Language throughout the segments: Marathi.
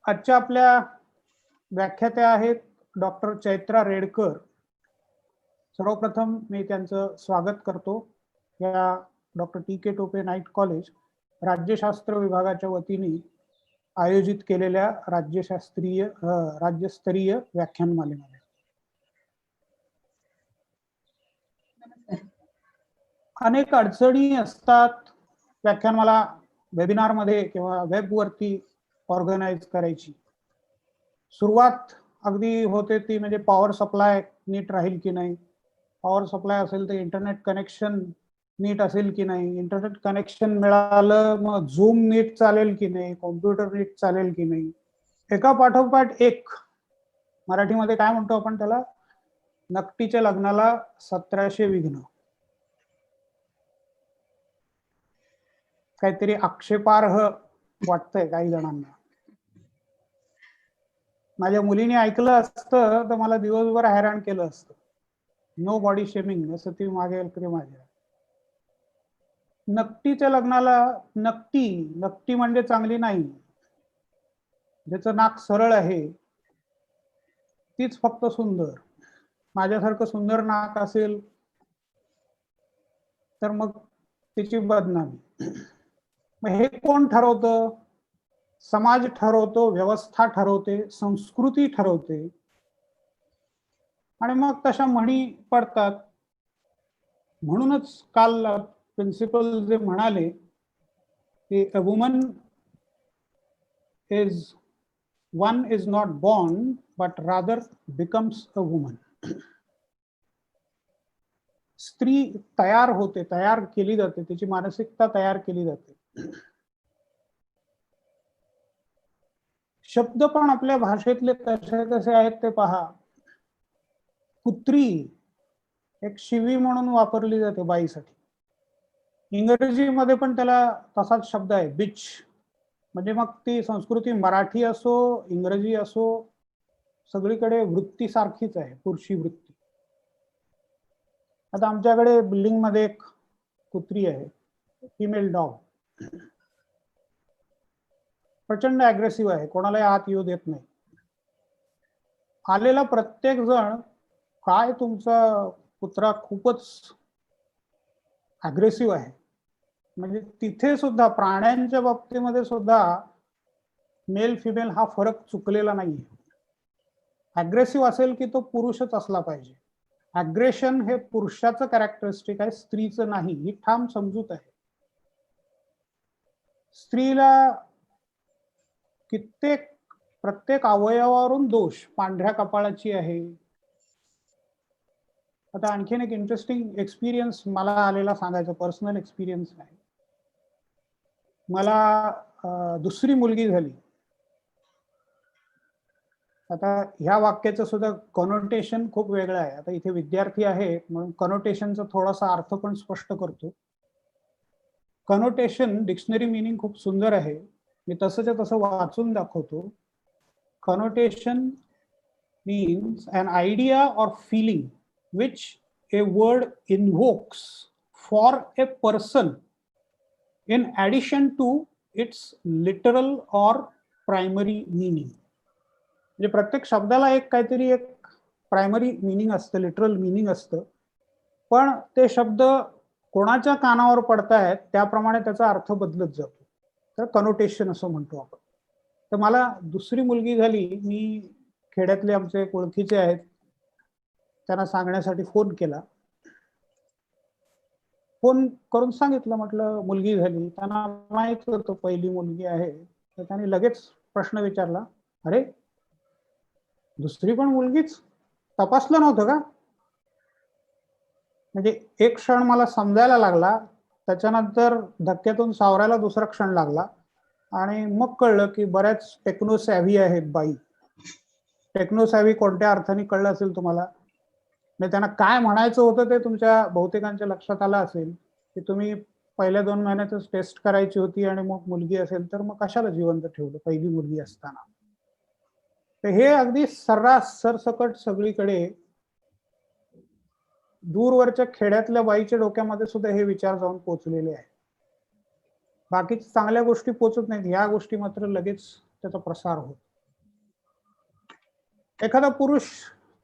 आजच्या आपल्या व्याख्यात्या आहेत डॉक्टर चैत्रा रेडकर. सर्वप्रथम मी त्यांचं स्वागत करतो या doctor TK. Tope night college राज्यशास्त्र विभागाच्या वतीने आयोजित केलेल्या राज्यस्तरीय व्याख्यानमालेमध्ये. अनेक अडचणी असतात व्याख्यानमाला वेबिनारमध्ये किंवा वेबवरती ऑर्गनाइज करायची. सुरुवात अगदी होते ती म्हणजे पॉवर सप्लाय नीट राहील की नाही, पॉवर सप्लाय असेल तर इंटरनेट कनेक्शन नीट असेल की नाही, इंटरनेट कनेक्शन मिळालं मग झूम नीट चालेल की नाही, कॉम्प्युटर नीट चालेल की नाही, एका पाठोपाठ एक. मराठीमध्ये काय म्हणतो आपण त्याला, नकटीच्या लग्नाला 1700 विघ्न. काहीतरी आक्षेपार्ह वाटतंय काही जणांना. माझ्या मुलीने ऐकलं असतं तर मला दिवसभर हैराण केलं असतं. नो बॉडी शेमिंग असं ती मागे माझ्या. नकटीच्या लग्नाला नकटी म्हणजे चांगली नाही, ज्याचं नाक सरळ आहे तीच फक्त सुंदर. माझ्यासारखं सुंदर नाक असेल तर मग तिची बदनामी. मग हे कोण ठरवतं? समाज ठरवतो, व्यवस्था ठरवते, संस्कृती ठरवते आणि मग तशा म्हणी पडतात. म्हणूनच काल प्रिन्सिपल जे म्हणाले की a woman is not born but rather becomes a woman. स्त्री तयार होते, तयार केली जाते, तिची मानसिकता तयार केली जाते. शब्द पण आपल्या भाषेतले कसे कसे आहेत ते पहा. पुत्री एक शिवी म्हणून वापरली जाते बाईसाठी. इंग्रजीमध्ये पण त्याला तसाच शब्द आहे, बिच. म्हणजे मग ती संस्कृती मराठी असो इंग्रजी असो सगळीकडे वृत्ती सारखीच आहे, पुरुषी वृत्ती. आता आमच्याकडे बिल्डिंग मध्ये एक कुत्री आहे, फिमेल डॉग. प्रचंड अग्रेसिव्ह आहे, कोणालाही आत येऊ देत नाही. आलेला प्रत्येक जण काय तुमचा कुत्रा खूपच अग्रेसिव्ह आहे. म्हणजे तिथे सुद्धा प्राण्यांच्या बाबतीमध्ये सुद्धा मेल फिमेल हा फरक चुकलेला नाही. अग्रेसिव्ह असेल की तो पुरुषच असला पाहिजे. अग्रेशन हे पुरुषाचं कॅरेक्टरिस्टिक आहे, स्त्रीचं नाही, ही ठाम समजूत आहे. स्त्रीला प्रत्येक अवयवावरून दोष, पांढऱ्या कपाळाची आहे. आता आणखीन एक इंटरेस्टिंग एक्सपिरियन्स मला आलेला सांगायचं, पर्सनल एक्सपिरियन्स आहे. मला दुसरी मुलगी झाली. आता ह्या वाक्याचं सुद्धा कॉनोटेशन खूप वेगळं आहे. आता इथे विद्यार्थी आहे म्हणून कॉनोटेशनचा थोडासा अर्थ पण स्पष्ट करतो. कनोटेशन डिक्शनरी मीनिंग खूप सुंदर आहे, मी तसंच्या तसं वाचून दाखवतो. Connotation means an idea or feeling which a word invokes for a person in addition to its literal or primary meaning. म्हणजे प्रत्येक शब्दाला एक काहीतरी एक प्रायमरी मीनिंग असतं, लिटरल मीनिंग असतं, पण ते शब्द कोणाच्या कानावर पडतायत त्याप्रमाणे त्याचा अर्थ बदलत जातो. तर कनोटेशन असं म्हणतो आपण. तर मला दुसरी मुलगी झाली, मी खेड्यातले आमचे ओळखीचे आहेत त्यांना सांगण्यासाठी फोन केला. फोन करून सांगितलं, म्हटलं मुलगी झाली. त्यांना माहित होतं पहिली मुलगी आहे, तर त्यांनी लगेच प्रश्न विचारला, अरे दुसरी पण मुलगीच, तपासलं नव्हतं का? म्हणजे एक क्षण मला समजायला लागला, त्याच्यानंतर धक्क्यातून सावरायला दुसरा क्षण लागला आणि मग कळलं की बऱ्याच टेक्नोसॅव्ही आहेत बाई. टेक्नोसॅव्ही कोणत्या अर्थाने कळलं असेल तुम्हाला? म्हणजे त्यांना काय म्हणायचं होतं ते तुमच्या बहुतेकांच्या लक्षात आलं असेल की तुम्ही पहिल्या 2 महिन्यातच टेस्ट करायची होती आणि मग मुलगी असेल तर मग कशाला जिवंत ठेवलं पहिली मुलगी असताना. तर हे अगदी सर्रास सरसकट सगळीकडे दूरवरच्या खेड्यातल्या बाईच्या डोक्यामध्ये सुद्धा हे विचार जाऊन पोहोचलेले आहे. बाकीच्या चांगल्या गोष्टी पोहोचत नाहीत, या गोष्टी मात्र लगेच त्याचा प्रसार होतो. एखादा पुरुष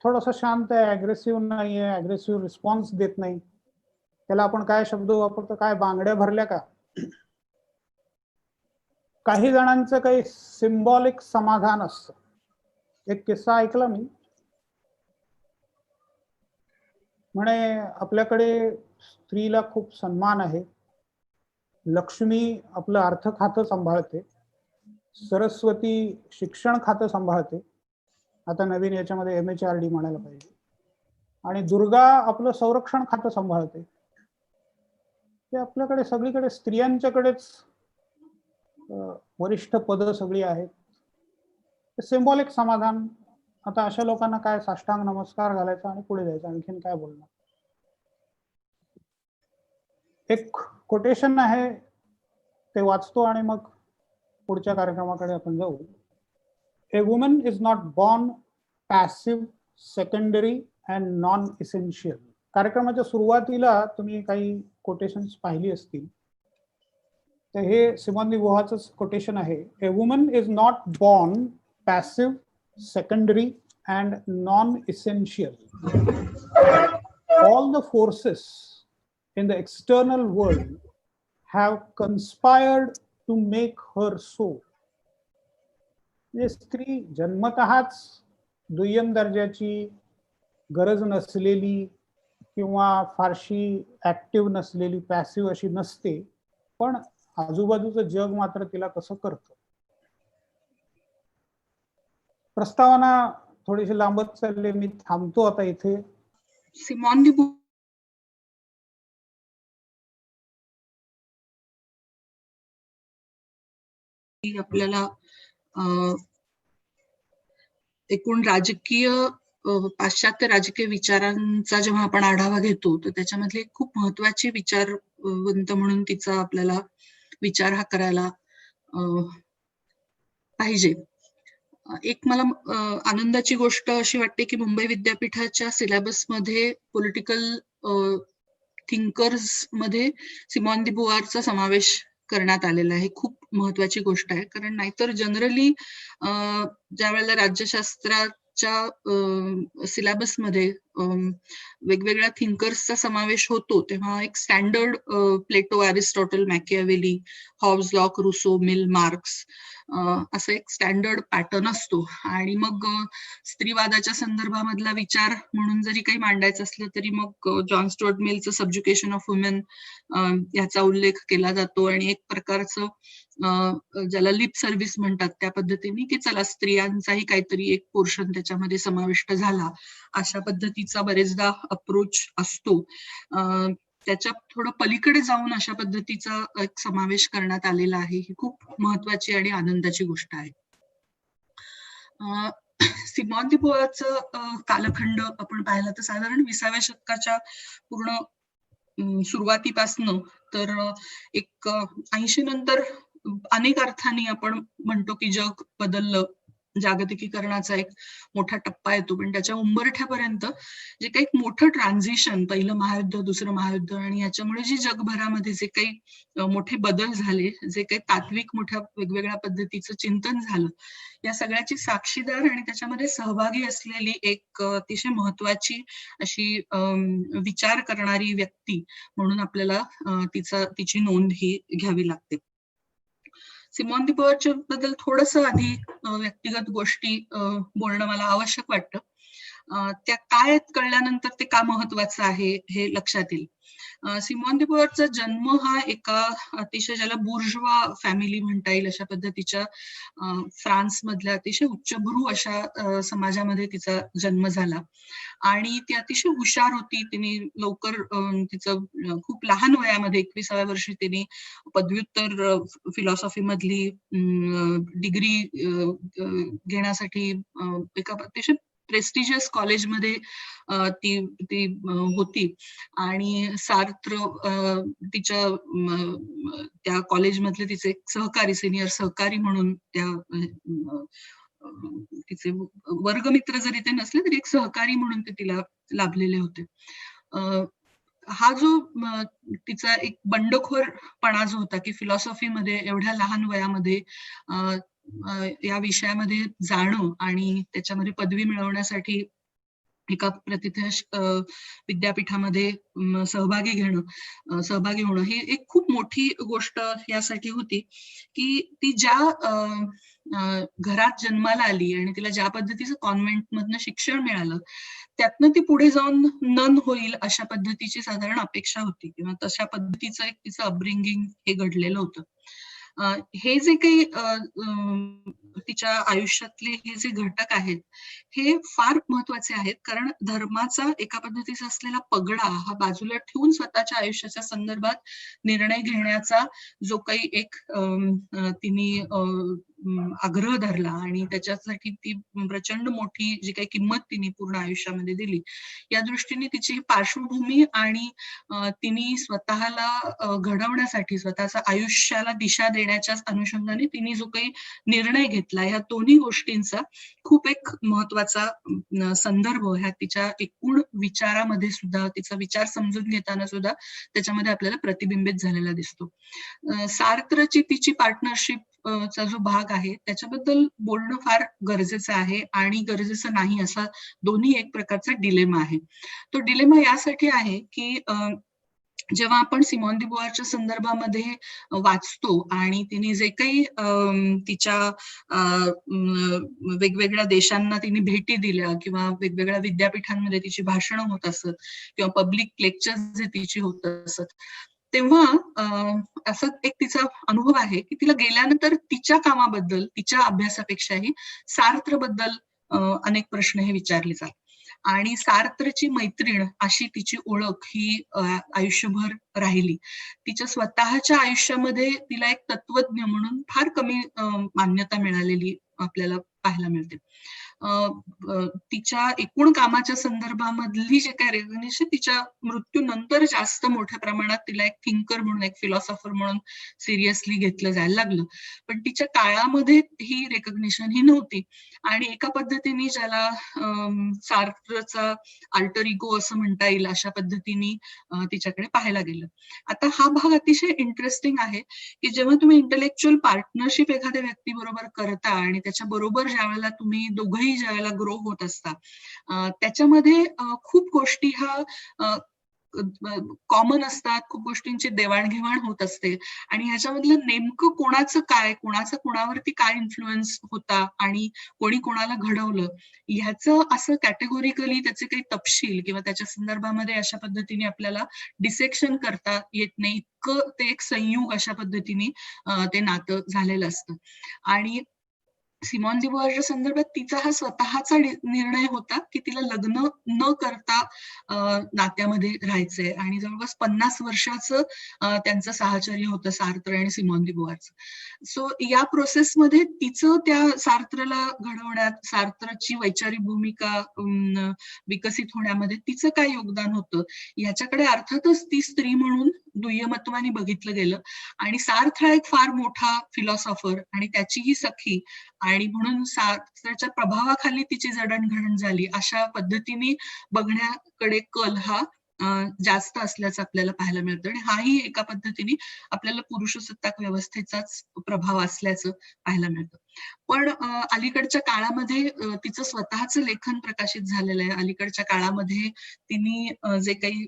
थोडासा शांत आहे, अग्रेसिव्ह नाही आहे, अग्रेसिव्ह रिस्पॉन्स देत नाही, त्याला आपण काय शब्द वापरतो, काय बांगड्या भरल्या का? काही जणांचं काही सिम्बॉलिक समाधान असतं. एक किस्सा ऐकला मी, म्हणे आपल्याकडे स्त्रीला खूप सन्मान आहे, लक्ष्मी आपलं अर्थ खातं सांभाळते, सरस्वती शिक्षण खातं सांभाळते, आता नवीन याच्यामध्ये MHRD म्हणायला पाहिजे, आणि दुर्गा आपलं संरक्षण खातं सांभाळते. ते आपल्याकडे सगळीकडे स्त्रियांच्याकडेच वरिष्ठ पद सगळी आहेत. सिंबॉलिक समाधान. आता अशा लोकांना काय साष्टांग नमस्कार घालायचा आणि पुढे जायचं, आणखीन काय बोलणार. एक कोटेशन आहे ते वाचतो आणि मग पुढच्या कार्यक्रमाकडे आपण जाऊ. A woman is not born passive, secondary and non essential. कार्यक्रमाच्या सुरुवातीला तुम्ही काही कोटेशन्स पाहिली असतील, तर हे सिमॉन दी बोव्हारचंच कोटेशन आहे. A woman is not born passive, secondary and non-essential. All the forces in the external world have conspired to make her so. स्त्री जन्मतःच दुय्यम दर्जाची, गरज नसलेली किंवा फारशी ऍक्टिव्ह नसलेली, पॅसिव्ह अशी नसते, पण आजूबाजूचं जग मात्र तिला कसं करतं. प्रस्तावना थोडीशी लांबत चालली, मी थांबतो आता इथे. सिमॉन दी आपल्याला एकूण राजकीय पाश्चात्य राजकीय विचारांचा जेव्हा आपण आढावा घेतो, तर त्याच्यामधले खूप महत्वाचे विचारवंत म्हणून तिचा आपल्याला विचार हा करायला पाहिजे. एक मला आनंदाची गोष्ट अशी वाटते की मुंबई विद्यापीठाच्या सिलेबसमध्ये पॉलिटिकल थिंकर्स मध्ये सिमॉन दी बोव्हारचा समावेश करण्यात आलेला आहे. खूप महत्वाची गोष्ट आहे, कारण नाहीतर जनरली ज्या वेळेला राज्यशास्त्राच्या सिलेबसमध्ये वेगवेगळ्या थिंकर्सचा समावेश होतो, तेव्हा एक standard Plato, Aristotle, Machiavelli, Hobbes, Locke, Rousseau, Mill, Marx असं एक स्टँडर्ड पॅटर्न असतो. आणि मग स्त्रीवादाच्या संदर्भामधला विचार म्हणून जरी काही मांडायचं असलं तरी मग जॉन स्टुअर्ट मिलचं सब्ज्युकेशन ऑफ वुमेन याचा उल्लेख केला जातो, आणि एक प्रकारचं ज्याला लिप सर्व्हिस म्हणतात त्या पद्धतीने की चला स्त्रियांचाही काहीतरी एक पोर्शन त्याच्यामध्ये समाविष्ट झाला, अशा पद्धतीचा बरेचदा अप्रोच असतो. त्याच्या थोडं पलीकडे जाऊन अशा पद्धतीचा एक समावेश करण्यात आलेला आहे. ही खूप महत्वाची आणि आनंदाची गोष्ट आहे. सिमॉन दी बोव्हारचं कालखंड आपण पाहिला तर साधारण 20व्या शतकाच्या पूर्ण सुरुवातीपासनं तर एक 80 नंतर अनेक अर्थाने आपण म्हणतो की जग बदललं, जागतिकीकरणाचा एक मोठा टप्पा येतो, पण त्याच्या उंबरठ्यापर्यंत जे काही मोठं ट्रान्झिशन, पहिलं महायुद्ध, दुसरं महायुद्ध, आणि याच्यामुळे जे जगभरामध्ये जे काही मोठे बदल झाले, जे काही तात्विक मोठ्या वेगवेगळ्या पद्धतीचं चिंतन झालं, या सगळ्याची साक्षीदार आणि त्याच्यामध्ये सहभागी असलेली एक अतिशय महत्वाची अशी विचार करणारी व्यक्ती म्हणून आपल्याला तिची नोंद ही घ्यावी लागते. सिमॉन दी बोव्हारच्या बद्दल थोडस आधी व्यक्तिगत गोष्टी बोलणं मला आवश्यक वाटतं. त्या काय कळल्यानंतर ते का महत्वाचं आहे हे लक्षात येईल. सिमॉन दी बोव्हारचा जन्म हा एका अतिशय, ज्याला बुर्जवा फॅमिली म्हणता येईल अशा पद्धतीच्या फ्रान्स मधल्या अतिशय उच्चभ्रू अशा समाजामध्ये तिचा जन्म झाला, आणि ती अतिशय हुशार होती. तिने लवकर तिचं खूप लहान वयामध्ये 21व्या वर्षी तिने पदव्युत्तर फिलॉसॉफी मधली डिग्री घेण्यासाठी एका अतिशय प्रेस्टिजियस कॉलेजमध्ये ती होती, आणि सार्त्र तिच्या त्या कॉलेजमधले तिचे सहकारी, सिनियर सहकारी म्हणून तिचे वर्गमित्र जरी ते नसले तरी एक सहकारी म्हणून ते तिला लाभलेले होते. हा जो तिचा एक बंडखोरपणा जो होता की फिलॉसॉफीमध्ये एवढ्या लहान वयामध्ये या विषयामध्ये जाणं आणि त्याच्यामध्ये पदवी मिळवण्यासाठी एका प्रतिष्ठित विद्यापीठामध्ये सहभागी होणं ही एक खूप मोठी गोष्ट यासाठी होती की ती ज्या घरात जन्माला आली आणि तिला ज्या पद्धतीचं कॉन्व्हेंटमधनं शिक्षण मिळालं त्यातनं ती पुढे जाऊन नन होईल अशा पद्धतीची साधारण अपेक्षा होती किंवा तशा पद्धतीचं एक तिचं अपब्रिंगिंग हे घडलेलं होतं. हे जे काही तिच्या आयुष्यातले हे जे घटक आहेत हे फार महत्वाचे आहेत कारण धर्माचा एका पद्धतीचा असलेला पगडा हा बाजूला ठेवून स्वतःच्या आयुष्याच्या संदर्भात निर्णय घेण्याचा जो काही एक तिने आग्रह धरला आणि त्याच्यासाठी ती प्रचंड मोठी जी काही किंमत तिने पूर्ण आयुष्यामध्ये दिली या दृष्टीने तिची पार्श्वभूमी आणि तिने स्वतःला घडवण्यासाठी स्वतःच्या आयुष्याला दिशा देण्याच्या अनुषंगाने तिने जो काही निर्णय घेतला ह्या दोन्ही गोष्टींचा खूप एक महत्वाचा संदर्भ ह्या तिच्या एकूण विचारामध्ये सुद्धा तिचा विचार समजून घेताना सुद्धा त्याच्यामध्ये आपल्याला प्रतिबिंबित झालेला दिसतो. सार्त्रची तिची पार्टनरशिप चा जो भाग आहे त्याच्याबद्दल बोलणं फार गरजेचं आहे आणि गरजेचं नाही असा दोन्ही एक प्रकारचा डिलेमा आहे. तो डिलेमा यासाठी आहे की जेव्हा आपण सिमॉन दी बुआरच्या संदर्भामध्ये वाचतो आणि तिने जे काही तिच्या वेगवेगळ्या देशांना तिने भेटी दिल्या किंवा वेगवेगळ्या विद्यापीठांमध्ये तिची भाषणं होत असत किंवा पब्लिक लेक्चर्स जे तिची होत असत तेव्हा असं एक तिचा अनुभव आहे की तिला गेल्यानंतर तिच्या कामाबद्दल तिच्या अभ्यासापेक्षाही सार्त्र बद्दल अनेक प्रश्न हे विचारले जातात आणि सार्त्रची मैत्रीण अशी तिची ओळख ही आयुष्यभर राहिली. तिच्या स्वतःच्या आयुष्यामध्ये तिला एक तत्वज्ञ म्हणून फार कमी मान्यता मिळालेली आपल्याला पाहायला मिळते. तिच्या एकूण कामाच्या संदर्भामधली जे काही रेकग्निशन तिच्या मृत्यूनंतर जास्त मोठ्या प्रमाणात तिला एक थिंकर म्हणून एक फिलॉसॉफर म्हणून सिरियसली घेतलं जायला लागलं पण तिच्या काळामध्ये ही रेकग्निशन ही नव्हती आणि एका पद्धतीने ज्याला सार्त्रचा अल्टर इगो असं म्हणता येईल अशा पद्धतीने तिच्याकडे पाहायला गेलं. आता हा भाग अतिशय इंटरेस्टिंग आहे की जेव्हा तुम्ही इंटेलेक्च्युअल पार्टनरशिप एखाद्या व्यक्तीबरोबर करता आणि त्याच्या बरोबर ज्या वेळेला तुम्ही दोघंही ज्या वेळेला ग्रो होत असता त्याच्यामध्ये खूप गोष्टी ह्या कॉमन असतात, खूप गोष्टींची देवाणघेवाण होत असते आणि ह्याच्यामधलं नेमकं कोणाचं काय कोणाचा कोणावरती काय इन्फ्लुएन्स होता आणि कोणी कोणाला घडवलं ह्याचं असं कॅटेगोरिकली त्याचे काही तपशील किंवा त्याच्या संदर्भामध्ये अशा पद्धतीने आपल्याला डिसेक्शन करता येत नाही इतकं ते एक संयुग अशा पद्धतीने ते नातं झालेलं असतं. आणि सिमॉन दी बुआरच्या संदर्भात तिचा हा स्वतःचा निर्णय होता की तिला लग्न न करता नात्यामध्ये राहायचंय आणि जवळपास 50 वर्षाचं त्यांचं साहचर्य होतं सार्त्र आणि सिमॉन दी बुआरचं. सो या प्रोसेसमध्ये तिचं त्या सार्त्रला घडवण्यात सार्त्रची वैचारिक भूमिका विकसित होण्यामध्ये तिचं काय योगदान होतं याच्याकडे अर्थातच ती स्त्री म्हणून दुय्यमत्वाने बघितलं गेलं आणि सार्थ हा एक फार मोठा फिलॉसॉफर आणि त्याची ही सखी आणि म्हणून सार्त्रच्या प्रभावाखाली तिची जडणघडण झाली अशा पद्धतीने बघण्याकडे कल हा जास्त असल्याचं आपल्याला पाहायला मिळतं आणि हाही एका पद्धतीने आपल्याला पुरुषसत्ताक व्यवस्थेचाच प्रभाव असल्याचं पाहायला मिळतं. पण अलीकडच्या काळामध्ये तिचं स्वतःचं लेखन प्रकाशित झालेलं आहे. अलीकडच्या काळामध्ये तिने जे काही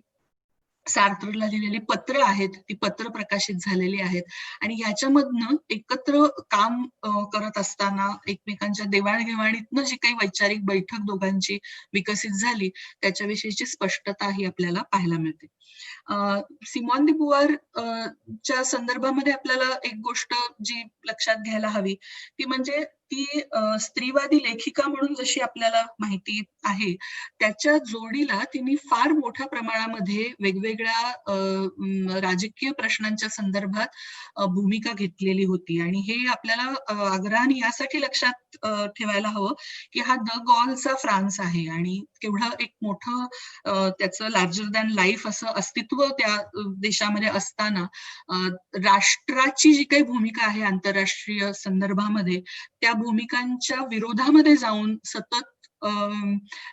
सार्त्रला लिहिलेली पत्र आहेत ती पत्र प्रकाशित झालेली आहेत आणि ह्याच्यामधनं एकत्र काम करत असताना एकमेकांच्या देवाणघेवाणीतनं जी काही वैचारिक बैठक दोघांची विकसित झाली त्याच्याविषयीची स्पष्टता ही आपल्याला पाहायला मिळते. सिमॉन दी बुआर च्या संदर्भामध्ये आपल्याला एक गोष्ट जी लक्षात घ्यायला हवी ती म्हणजे ती स्त्रीवादी लेखिका म्हणून जशी आपल्याला माहिती आहे त्याच्या जोडीला तिने फार मोठ्या प्रमाणामध्ये वेगवेगळ्या राजकीय प्रश्नांच्या संदर्भात भूमिका घेतलेली होती आणि हे आपल्याला आग्रहाने यासाठी लक्षात ठेवायला हवं की हा द गॉलचा फ्रान्स आहे आणि केवढं एक मोठं त्याचं लार्जर दॅन लाईफ असं अस्तित्व त्या देशामध्ये असताना राष्ट्राची जी काही भूमिका आहे आंतरराष्ट्रीय संदर्भामध्ये त्या भूमिकांच्या विरोधामध्ये जाऊन सतत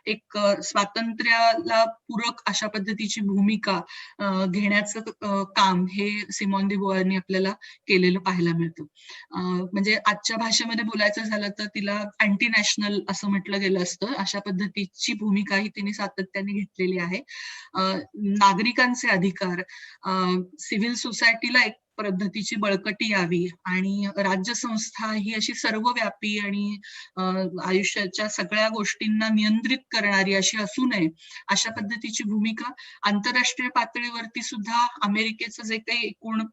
एक स्वातंत्र्याला पूरक अशा पद्धतीची भूमिका घेण्याचं काम हे सिमॉन दी बोआरनी आपल्याला केलेलं पाहायला मिळतं. म्हणजे आजच्या भाषेमध्ये बोलायचं झालं तर तिला अँटी नॅशनल असं म्हटलं गेलं असतं. अशा पद्धतीची भूमिका ही तिने सातत्याने घेतलेली आहे. नागरिकांचे अधिकार, सिव्हिल सोसायटीला एक पद्धतीची बळकटी यावी आणि राज्यसंस्था ही अशी सर्वव्यापी आणि आयुष्याच्या सगळ्या गोष्टींना नियंत्रित करणारी अशी असू नये, अशा पद्धतीची भूमिका आंतरराष्ट्रीय पातळीवरती सुद्धा अमेरिकेचं जे काही एकूण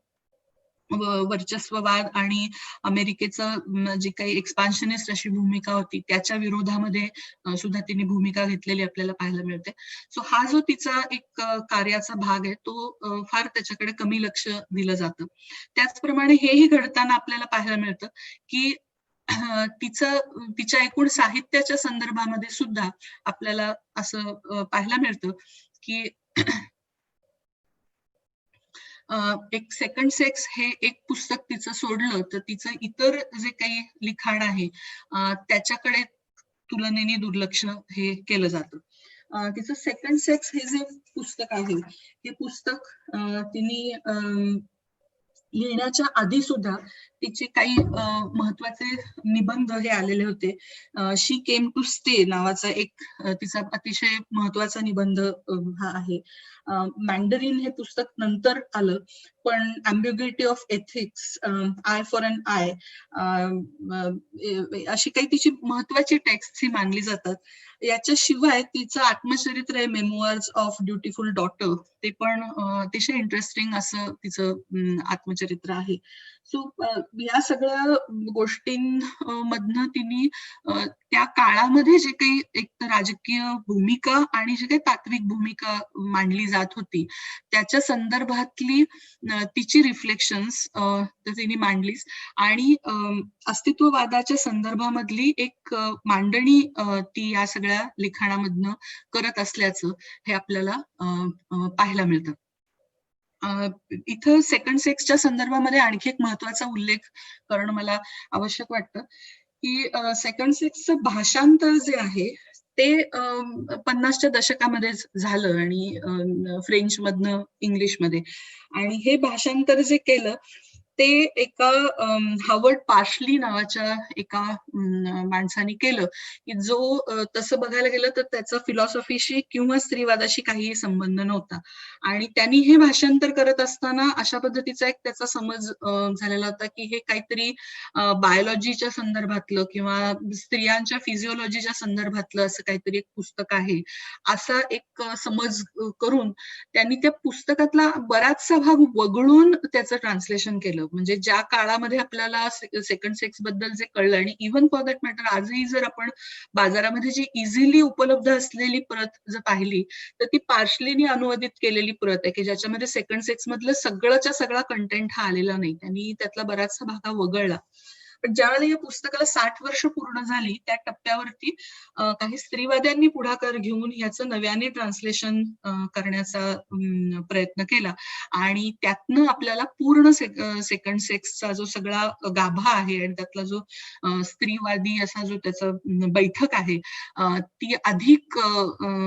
वर्चस्ववाद आणि अमेरिकेचं जी काही एक्सपान्शनिस्ट अशी भूमिका होती त्याच्या विरोधामध्ये सुद्धा तिने भूमिका घेतलेली आपल्याला पाहायला मिळते. सो हा जो तिचा एक कार्याचा भाग आहे तो फार त्याच्याकडे कमी लक्ष दिलं जातं. त्याचप्रमाणे हेही घडताना आपल्याला पाहायला मिळतं की तिच्या एकूण साहित्याच्या संदर्भामध्ये सुद्धा आपल्याला असं पाहायला मिळतं की एक सेकंड सेक्स हे एक पुस्तक तिचं सोडलं तर तिचं इतर जे काही लिखाण आहे त्याच्याकडे तुलनेने दुर्लक्ष हे केलं जातं. तिचं सेकंड सेक्स हे जे पुस्तक आहे हे पुस्तक तिने लिहिण्याच्या आधी सुद्धा तिचे काही महत्वाचे निबंध हे आलेले होते. शी केम टू स्टे नावाचा एक तिचा अतिशय महत्वाचा निबंध हा आहे. मॅन्डरिन हे पुस्तक नंतर आलं, पण ambiguity of ethics, eye for an eye, अशी काही तिची महत्वाची टेक्स्ट ही मानली जातात. याच्याशिवाय तिचं आत्मचरित्र आहे मेमोअर्स ऑफ ब्युटिफुल डॉटर, ते पण अतिशय इंटरेस्टिंग असं तिचं आत्मचरित्र आहे. सो या सगळ्या गोष्टींमधनं तिने त्या काळामध्ये जे काही एक राजकीय भूमिका आणि जे काही तात्विक भूमिका मांडली जात होती त्याच्या संदर्भातली तिची रिफ्लेक्शन्स तिने मांडलीच आणि अस्तित्ववादाच्या संदर्भामधली एक मांडणी ती या सगळ्या लिखाणामधनं करत असल्याचं हे आपल्याला पाहायला मिळतं. इथं सेकंड सेक्सच्या संदर्भामध्ये आणखी एक महत्वाचा उल्लेख करणं मला आवश्यक वाटतं की सेकंड सेक्सचं भाषांतर जे आहे ते 50च्या दशकामध्ये झालं आणि फ्रेंच मधनं इंग्लिशमध्ये, आणि हे भाषांतर जे केलं ते एका हावर्ड पार्शली नावाच्या एका माणसाने केलं की जो तसं बघायला गेलं तर त्याचा फिलॉसॉफीशी किंवा स्त्रीवादाशी काहीही संबंध नव्हता, आणि त्यांनी हे भाषांतर करत असताना अशा पद्धतीचा एक त्याचा समज झालेला होता की हे काहीतरी बायोलॉजीच्या संदर्भातलं किंवा स्त्रियांच्या फिजिओलॉजीच्या संदर्भातलं असं काहीतरी एक पुस्तक आहे असा एक समज करून त्यांनी त्या पुस्तकातला बराचसा भाग वगळून त्याचं ट्रान्सलेशन केलं. म्हणजे ज्या काळामध्ये आपल्याला सेकंड सेक्स बद्दल जे कळलं, आणि इव्हन फॉर दॅट मॅटर आजही जर आपण बाजारामध्ये जी इझिली उपलब्ध असलेली प्रत जर पाहिली तर ती पार्शलीने अनुवादित केलेली प्रत आहे की ज्याच्यामध्ये सेकंड सेक्स मधलं सगळंच्या सगळा कंटेंट हा आलेला नाही, त्यांनी त्यातला बराचसा भाग हा वगळला. पण ज्यावेळेला या पुस्तकाला 60 वर्ष पूर्ण झाली त्या टप्प्यावरती काही स्त्रीवाद्यांनी पुढाकार घेऊन याचं नव्याने ट्रान्सलेशन करण्याचा प्रयत्न केला, आणि त्यातनं आपल्याला पूर्ण सेकंड सेक्सचा जो सगळा गाभा आहे आणि त्यातला जो स्त्रीवादी असा जो त्याचा बैठक आहे ती अधिक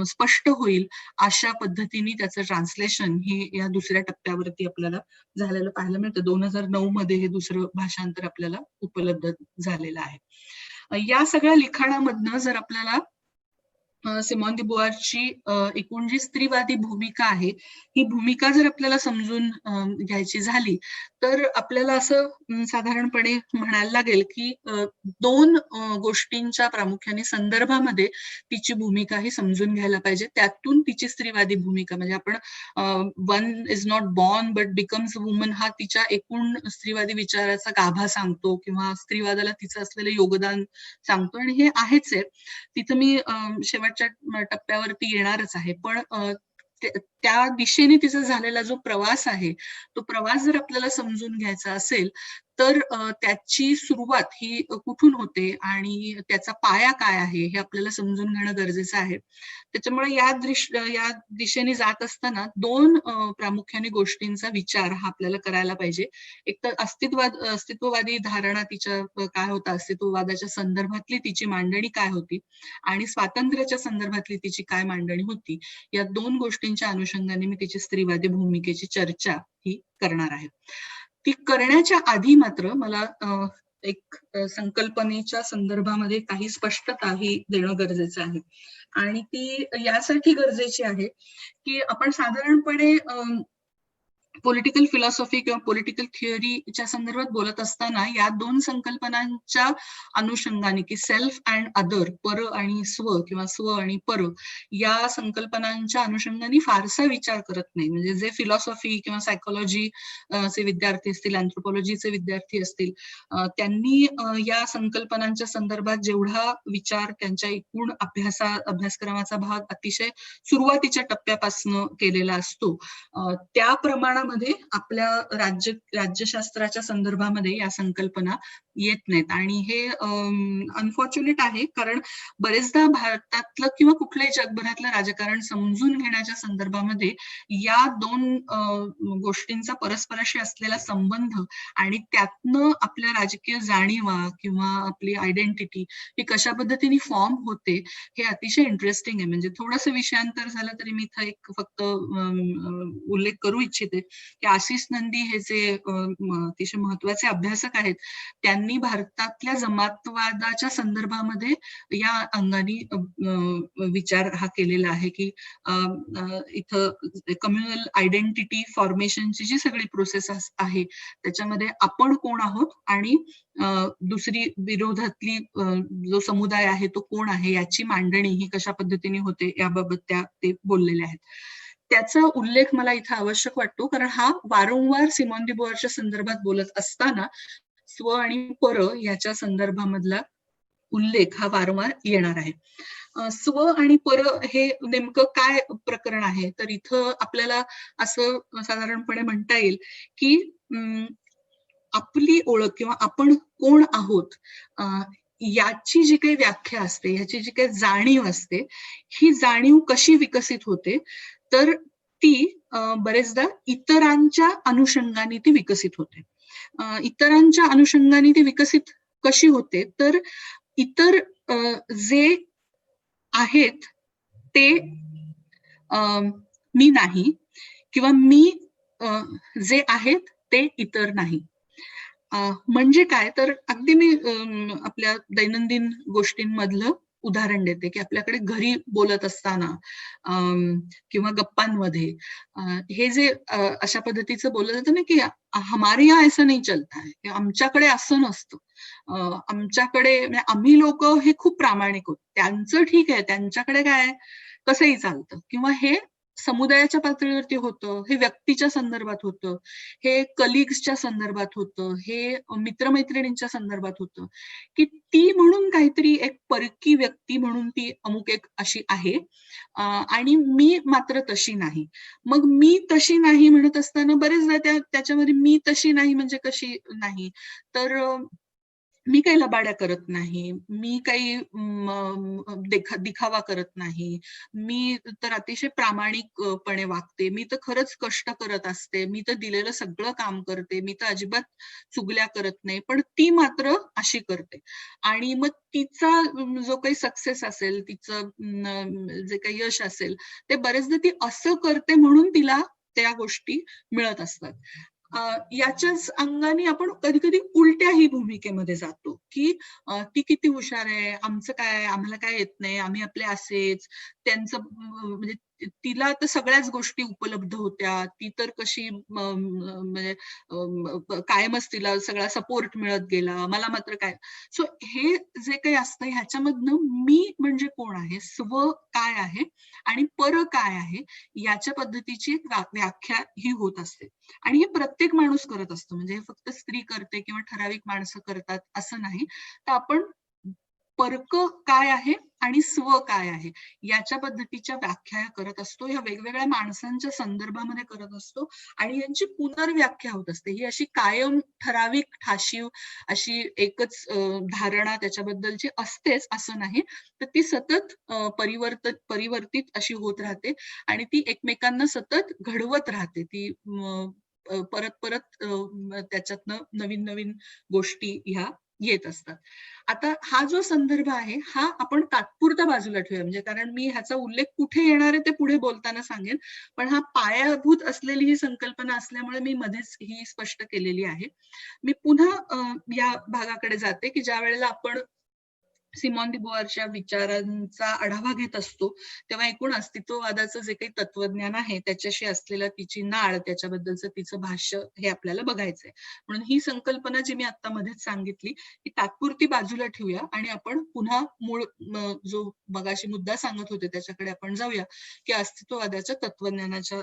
स्पष्ट होईल अशा पद्धतीने त्याचं ट्रान्सलेशन हे या दुसऱ्या टप्प्यावरती आपल्याला झालेलं पाहायला मिळतं. 2009 मध्ये हे दुसरं भाषांतर आपल्याला उपलब्ध झालेलं आहे. या सगळ्या लिखाणामधनं जर आपल्याला सिमॉन दी बोआरची एकूण जी स्त्रीवादी भूमिका आहे ही भूमिका जर आपल्याला समजून घ्यायची झाली तर आपल्याला असं साधारणपणे म्हणायला लागेल की दोन गोष्टींच्या प्रामुख्याने संदर्भामध्ये तिची भूमिका ही समजून घ्यायला पाहिजे. त्यातून तिची स्त्रीवादी भूमिका म्हणजे आपण one is not born but becomes woman हा तिच्या एकूण स्त्रीवादी विचाराचा गाभा सांगतो किंवा स्त्रीवादाला तिचं असलेलं योगदान सांगतो, आणि हे आहेच आहे. तिथं मी शेवटच्या टप्प्यावरती येणारच आहे, पण त्या दिशेने तिचा झालेला जो प्रवास आहे, तो प्रवास जर आपल्याला समजून घ्यायचा असेल, तर त्याची सुरुवात ही कुठून होते आणि त्याचा पाया काय आहे, हे आपल्याला समजून घेणं गरजेचं आहे. त्याच्यामुळे या दिशेने जात असताना 2 प्रामुख्याने गोष्टींचा विचार हा आपल्याला करायला पाहिजे. एक तर अस्तित्ववादी धारणा तिच्या काय होता, अस्तित्ववादाच्या संदर्भातली तिची मांडणी काय होती आणि स्वातंत्र्याच्या संदर्भातली तिची काय मांडणी होती. या 2 गोष्टींच्या अनुषंगाने मी तिची स्त्रीवादी भूमिकेची चर्चा ही करणार आहे. ती करण्याच्या आधी मात्र मला एक संकल्पनेच्या संदर्भामध्ये काही स्पष्टता ही देणं गरजेचं आहे. आणि ती यासाठी गरजेची आहे, की आपण साधारणपणे पॉलिटिकल फिलॉसॉफी किंवा पॉलिटिकल थिअरीच्या संदर्भात बोलत असताना या 2 संकल्पनांच्या अनुषंगाने, की सेल्फ अँड अदर, पर आणि स्व किंवा स्व आणि पर, या संकल्पनांच्या अनुषंगाने फारसा विचार करत नाही. म्हणजे जे फिलॉसॉफी किंवा सायकोलॉजी चे विद्यार्थी असतील, अँथ्रोपॉलॉजीचे विद्यार्थी असतील, त्यांनी या संकल्पनांच्या संदर्भात जेवढा विचार त्यांच्या एकूण अभ्यासक्रमाचा भाग अतिशय सुरुवातीच्या टप्प्यापासून केलेला असतो, त्या प्रमाणामध्ये आपल्या राज्यशास्त्राच्या संदर्भामध्ये या संकल्पना येत नाहीत. आणि हे अनफॉर्च्युनेट आहे, कारण बरेचदा भारतातलं किंवा कुठल्याही जगभरातलं राजकारण समजून घेण्याच्या संदर्भामध्ये या 2 गोष्टींचा परस्पराशी असलेला संबंध आणि त्यातनं आपल्या राजकीय जाणीवा किंवा आपली आयडेंटिटी ही कशा पद्धतीने फॉर्म होते, हे अतिशय इंटरेस्टिंग आहे. म्हणजे थोडंसं विषयांतर झालं तरी मी इथं एक फक्त उल्लेख करू इच्छिते, की आशिष नंदी हे जे अतिशय महत्वाचे अभ्यासक आहेत, त्यांनी भारतातल्या जमातवादाच्या संदर्भामध्ये या अंगाने विचार हा केलेला आहे, की इथं कम्युनल आयडेंटिटी फॉर्मेशनची जी सगळी प्रोसेस आहे, त्याच्यामध्ये आपण कोण आहोत आणि दुसरी विरोधातली जो समुदाय आहे तो कोण आहे, याची मांडणी ही कशा पद्धतीने होते याबाबत ते बोललेले आहेत. त्याचा उल्लेख मला इथं आवश्यक वाटतो, कारण हा वारंवार सिमॉन दी बोअरच्या संदर्भात बोलत असताना स्व आणि पर याच्या संदर्भामधला उल्लेख हा वारंवार येणार आहे. स्व आणि पर हे नेमकं काय प्रकरण आहे, तर इथं आपल्याला असं साधारणपणे म्हणता येईल, की आपली ओळख किंवा आपण कोण आहोत याची जी काही व्याख्या असते, याची जी काही जाणीव असते, ही जाणीव कशी विकसित होते, तर ती बरेचदा इतरांच्या अनुषंगाने ती विकसित होते. इतरांच्या अनुषंगाने ती विकसित कशी होते, तर इतर जे आहेत ते मी नाही, किंवा मी जे आहेत ते इतर नाही. म्हणजे काय, तर अगदी मी आपल्या दैनंदिन गोष्टींमधलं उदाहरण देते, की आपल्याकडे घरी बोलत असताना किंवा गप्पांमध्ये हे जे अशा पद्धतीचं बोललं जातं ना, की हमारे यहाँ ऐसा नहीं चलता है, आमच्याकडे असं नसतं, आमच्याकडे म्हणजे आम्ही लोक हे खूप प्रामाणिक होत, त्यांचं ठीक आहे, त्यांच्याकडे काय कसंही चालतं, किंवा हे समुदायाच्या पातळीवरती होतं, हे व्यक्तीच्या संदर्भात होतं, हे कलिग्सच्या संदर्भात होतं, हे मित्रमैत्रिणींच्या संदर्भात होतं, की ती म्हणून काहीतरी एक परकी व्यक्ती म्हणून ती अमुक एक अशी आहे आणि मी मात्र तशी नाही. मग मी तशी नाही म्हणत असताना बरेचदा त्याच्यामध्ये मी तशी नाही म्हणजे कशी नाही, तर मी काही लबाड्या करत नाही, मी काही दिखावा करत नाही, मी तर अतिशय प्रामाणिकपणे वागते, मी तर खरंच कष्ट करत असते, मी तर दिलेलं सगळं काम करते, मी तर अजिबात चुगल्या करत नाही, पण ती मात्र अशी करते. आणि मग तिचा जो काही सक्सेस असेल, तिचं जे काही यश असेल, ते बरेचदा ती असं करते म्हणून तिला त्या गोष्टी मिळत असतात. याच्याच अंगाने आपण कधी कधी उलट्याही भूमिकेमध्ये जातो, की ती किती हुशार आहे, आमचं काय, आम्हाला काय येत नाही, आम्ही आपले असेच, त्यांचं म्हणजे तिला तर सगळ्याच गोष्टी उपलब्ध होत्या, ती तर कशी म्हणजे कायमच तिला सगळा सपोर्ट मिळत गेला, मला मात्र काय. सो हे जे काही असतं ह्याच्यामधनं मी म्हणजे कोण आहे, स्व काय आहे आणि पर काय आहे, याच्या पद्धतीची व्याख्या ही होत असते. आणि हे प्रत्येक माणूस करत असतो, म्हणजे फक्त स्त्री करते किंवा ठराविक माणसं करतात असं नाही. तर आपण परक काय आहे आणि स्व काय आहे याच्या पद्धतीच्या व्याख्या करत असतो. या वेगवेगळ्या माणसांच्या संदर्भामध्ये करत असतो आणि यांची पुनर्व्याख्या होत असते. ही अशी कायम ठराविक ठाशीव अशी एकच धारणा त्याच्याबद्दलची असतेच असं नाही, तर ती सतत परिवर्तित अशी होत राहते आणि ती एकमेकांना सतत घडवत राहते. ती परत परत त्याच्यातनं नवीन नवीन गोष्टी ह्या येत असतात. आता हा जो संदर्भ आहे हा आपण तात्पुरता बाजूला ठेवूया, म्हणजे कारण मी ह्याचा उल्लेख कुठे येणार आहे ते पुढे बोलताना सांगेन, पण हा पायाभूत असलेली ही संकल्पना असल्यामुळे मी मध्येच ही स्पष्ट केलेली आहे. मी पुन्हा या भागाकडे जाते की ज्या वेळेला आपण सिमॉन दी बुआरच्या विचारांचा आढावा घेत असतो तेव्हा एकूण अस्तित्ववादाचं जे काही तत्वज्ञान आहे त्याच्याशी असलेला तिची नाळ, त्याच्याबद्दलचं तिचं भाष्य हे आपल्याला बघायचंय. म्हणून ही संकल्पना जी मी आता मध्येच सांगितली ही तात्पुरती बाजूला ठेवूया आणि आपण पुन्हा मूळ जो मगाशी मुद्दा सांगत होते त्याच्याकडे आपण जाऊया की अस्तित्ववादाच्या तत्वज्ञानाच्या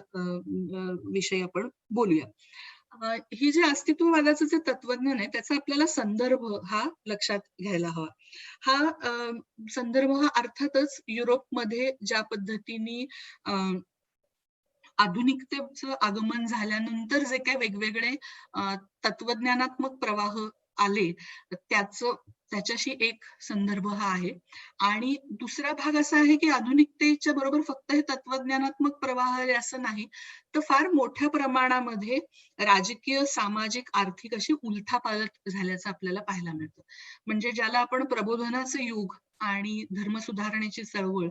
विषयी आपण बोलूया. ही जे अस्तित्ववादाचं जे तत्वज्ञान आहे त्याचा आपल्याला संदर्भ हा लक्षात घ्यायला हवा. हा संदर्भ हा अर्थातच युरोपमध्ये ज्या पद्धतीने आधुनिकतेचं आगमन झाल्यानंतर जे काही वेगवेगळे तत्वज्ञानात्मक प्रवाह आले त्याच्याशी एक संदर्भ हा आहे. आणि दुसरा भाग असा आहे की आधुनिकतेच्या बरोबर फक्त हे तत्वज्ञानात्मक प्रवाह आले असं नाही, तर फार मोठ्या प्रमाणामध्ये राजकीय, सामाजिक, आर्थिक अशी उलथापालथ झाल्याचं आपल्याला पाहायला मिळतं. म्हणजे ज्याला आपण प्रबोधनाचं युग आणि धर्मसुधारणेची चळवळ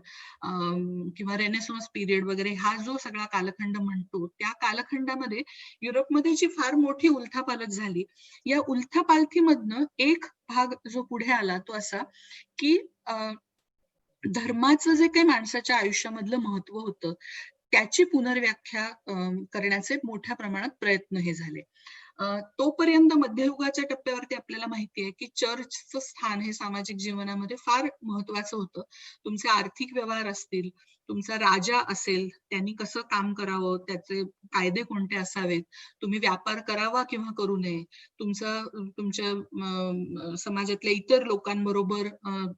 किंवा रेनेसॉन्स पिरियड वगैरे हा जो सगळा कालखंड म्हणतो, त्या कालखंडामध्ये युरोपमध्ये जी फार मोठी उलथापालथ झाली, या उलथापालथीमधनं एक भाग जो पुढे आला तो असा की धर्माचं जे काही माणसाच्या आयुष्यामधलं महत्व होतं त्याची पुनर्व्याख्या करण्याचे मोठ्या प्रमाणात प्रयत्न हे झाले. तोपर्यंत मध्ययुगाच्या टप्प्यावरती आपल्याला माहिती आहे की चर्चचं स्थान हे सामाजिक जीवनामध्ये फार महत्वाचं होतं. तुमचे आर्थिक व्यवहार असतील, तुमचा राजा असेल, त्यांनी कसं काम करावं, त्याचे कायदे कोणते असावेत, तुम्ही व्यापार करावा किंवा करू नये, तुमच्या समाजातल्या इतर लोकांबरोबर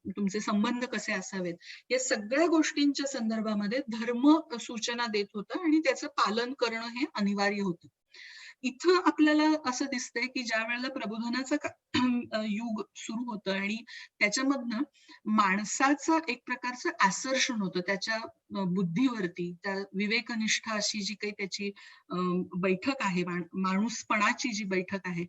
तुमचे संबंध कसे असावेत, या सगळ्या गोष्टींच्या संदर्भामध्ये धर्म सूचना देत होता आणि त्याचं पालन करणं हे अनिवार्य होतं. इथं आपल्याला असं दिसतंय की ज्या वेळेला प्रबोधनाचं युग सुरू होतं आणि त्याच्यामधनं माणसाचं एक प्रकारचं ऍसर्शन होतं त्याच्या बुद्धीवरती, त्या विवेकनिष्ठ अशी जी काही त्याची बैठक आहे, माणूसपणाची जी बैठक आहे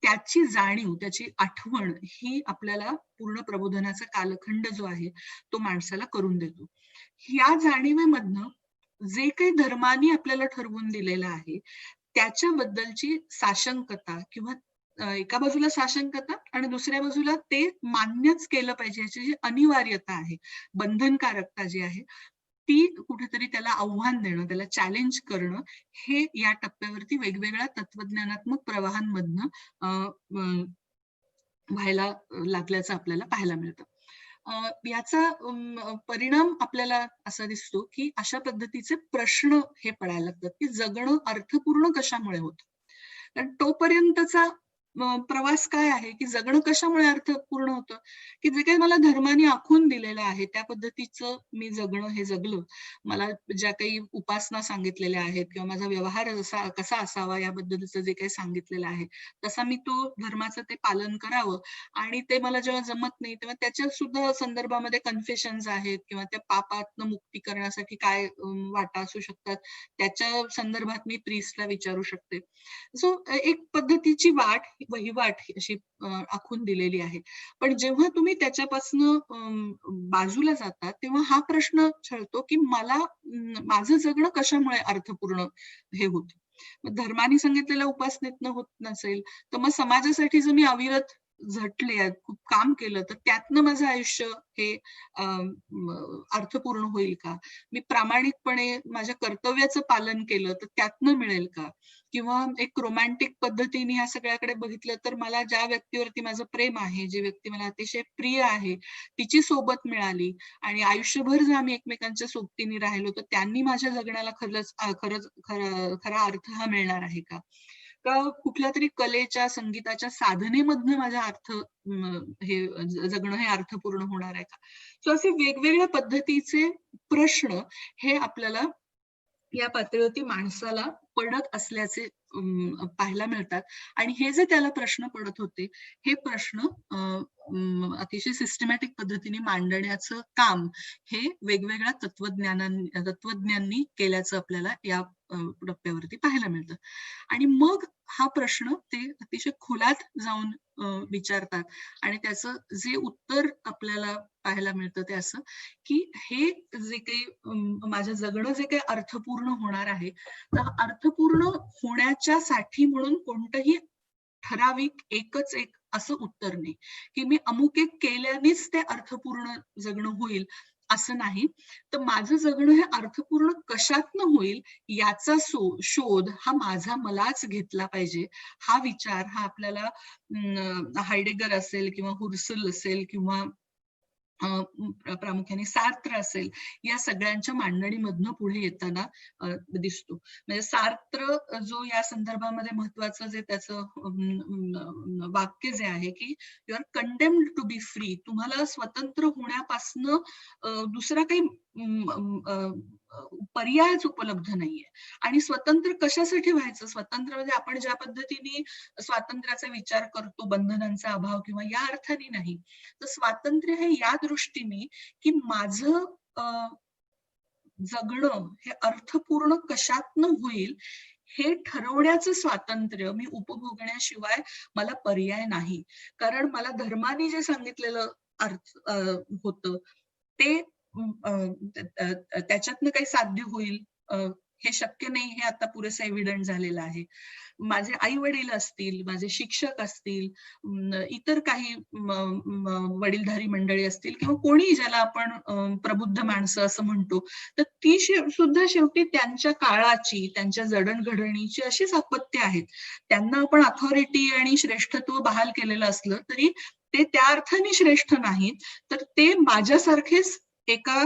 त्याची जाणीव, त्याची आठवण ही आपल्याला पूर्ण प्रबोधनाचा कालखंड जो आहे तो माणसाला करून देतो. या जाणीवेमधनं जे काही धर्माने आपल्याला ठरवून दिलेलं आहे त्याच्याबद्दलची साशंकता किंवा एका बाजूला साशंकता आणि दुसऱ्या बाजूला ते मान्यच केलं पाहिजे याची जी अनिवार्यता आहे, बंधनकारकता जी आहे, ती कुठेतरी त्याला आव्हान देणं, त्याला चॅलेंज करणं, हे या टप्प्यावरती वेगवेगळ्या तत्वज्ञानात्मक प्रवाहांमधनं व्हायला लागल्याचं आपल्याला पाहायला मिळतं. याचा परिणाम आपल्याला असा दिसतो की अशा पद्धतीचे प्रश्न हे पडायला लागतात की जगणं अर्थपूर्ण कशामुळे होतं. कारण तोपर्यंतचा प्रवास काय आहे की जगणं कशामुळे अर्थपूर्ण होतं, की जे काही मला धर्माने आखून दिलेलं आहे त्या पद्धतीचं मी जगणं हे जगलं, मला ज्या काही उपासना सांगितलेल्या आहेत किंवा माझा व्यवहार कसा असावा याबद्दलचं जे काही सांगितलेलं आहे तसा मी तो धर्माचं ते पालन करावं. आणि ते मला जेव्हा जमत नाही तेव्हा त्याच्या सुद्धा संदर्भामध्ये कन्फेशन्स आहेत किंवा त्या पापातनं मुक्ती करण्यासाठी काय वाटा असू शकतात त्याच्या संदर्भात मी प्रीस्टला विचारू शकते. सो एक पद्धतीची वहिवाट अशी आखून दिलेली आहे. पण जेव्हा तुम्ही त्याच्यापासनं बाजूला जाता तेव्हा हा प्रश्न छळतो की मला माझं जगणं कशामुळे अर्थपूर्ण हे होतं. धर्माने सांगितलेल्या उपासनेतनं होत नसेल तर मग समाजासाठी जर मी अविरत झटले, खूप काम केलं तर त्यातनं माझं आयुष्य हे अर्थपूर्ण होईल का? मी प्रामाणिकपणे माझ्या कर्तव्याचं पालन केलं तर त्यातनं मिळेल का? किंवा एक रोमॅन्टिक पद्धतीने ह्या सगळ्याकडे बघितलं तर मला ज्या व्यक्तीवरती माझं प्रेम आहे, जी व्यक्ती मला अतिशय प्रिय आहे, तिची सोबत मिळाली आणि आयुष्यभर जर आम्ही एकमेकांच्या सोबतीने राहिलो तर त्यांनी माझ्या जगण्याला खरा अर्थ हा मिळणार आहे का? का कुठल्या तरी कलेच्या संगीताच्या साधनेमधनं माझा अर्थ हे जगणं हे अर्थपूर्ण होणार आहे का? सो असे वेगवेगळ्या पद्धतीचे प्रश्न हे आपल्याला या पातळीवरती माणसाला पडत असल्याचे पाहायला मिळतात. आणि हे जे त्याला प्रश्न पडत होते, हे प्रश्न अतिशय सिस्टमॅटिक पद्धतीने मांडण्याचं काम हे वेगवेगळ्या तत्वज्ञांनी केल्याचं आपल्याला या टप्प्यावरती पाहायला मिळतं. आणि मग हा प्रश्न ते अतिशय खोलात जाऊन विचारतात आणि त्याचं जे उत्तर आपल्याला पाहायला मिळतं ते असं की हे जे काही माझं जगणं जे काही अर्थपूर्ण होणार आहे, तर अर्थपूर्ण होण्याच्या साठी म्हणून कोणतंही ठराविक एकच एक असं उत्तर नाही की मी अमुक एक केल्यानेच ते अर्थपूर्ण जगणं होईल असं नाही. तर माझं जगणं हे अर्थपूर्ण कशातनं होईल याचा शोध हा माझा मलाच घेतला पाहिजे. हा विचार हा आपल्याला हायडेगर असेल किंवा हुर्सल असेल किंवा प्रामुख्याने सार्त्र असेल, या सगळ्यांच्या मांडणीमधनं पुढे येताना दिसतो. म्हणजे सार्त्र जो या संदर्भामध्ये महत्वाचं जे त्याचं वाक्य जे आहे की you are condemned to be free. तुम्हाला स्वतंत्र होण्यापासनं दुसरा काही पर्यायच उपलब्ध नाहीये. आणि स्वतंत्र कशासाठी व्हायचं? स्वतंत्र म्हणजे आपण ज्या पद्धतीने स्वातंत्र्याचा विचार करतो, बंधनांचा अभाव किंवा या अर्थाने नाही. तर स्वातंत्र्य हे या दृष्टीने की माझं जगणं हे अर्थपूर्ण कशातनं होईल हे ठरवण्याचं स्वातंत्र्य मी उपभोगण्याशिवाय मला पर्याय नाही. कारण मला धर्माने जे सांगितलेलं अर्थ होतं ते त्याच्यातनं काही साध्य होईल हे शक्य नाही, हे आता पुरेसं एव्हिडंट झालेलं आहे. माझे आई वडील असतील, माझे शिक्षक असतील, इतर काही वडीलधारी मंडळी असतील किंवा कोणी ज्याला आपण प्रबुद्ध माणसं असं म्हणतो, तर ती सुद्धा शेवटी त्यांच्या काळाची, त्यांच्या जडणघडणीची अशीच अपत्य आहेत. त्यांना आपण अथॉरिटी आणि श्रेष्ठत्व बहाल केलेलं असलं तरी ते त्या अर्थाने श्रेष्ठ नाहीत, तर ते माझ्यासारखेच एका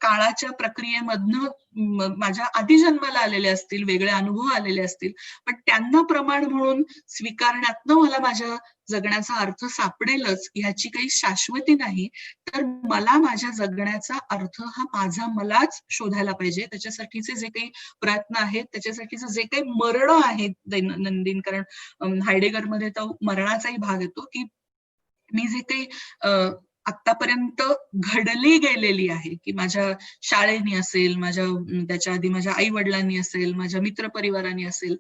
काळाच्या प्रक्रियेमधनं माझ्या आधी जन्माला आलेले असतील, वेगळे अनुभव आलेले असतील, पण त्यांना प्रमाण म्हणून स्वीकारण्यातनं मला माझ्या जगण्याचा अर्थ सापडेलच ह्याची काही शाश्वती नाही. तर मला माझ्या जगण्याचा अर्थ हा माझा मलाच शोधायला पाहिजे. त्याच्यासाठीचे जे काही प्रयत्न आहेत, त्याच्यासाठीचं जे काही मरण आहे दैनंदिन, कारण हायडेगरमध्ये तर मरणाचाही भाग येतो की मी जे काही आतापर्यंत घडली गेलेली आहे की माझ्या शाळेने असेल, त्याच्या आधी माझ्या आई वडिलांनी असेल, माझ्या मित्रपरिवाराने असेल,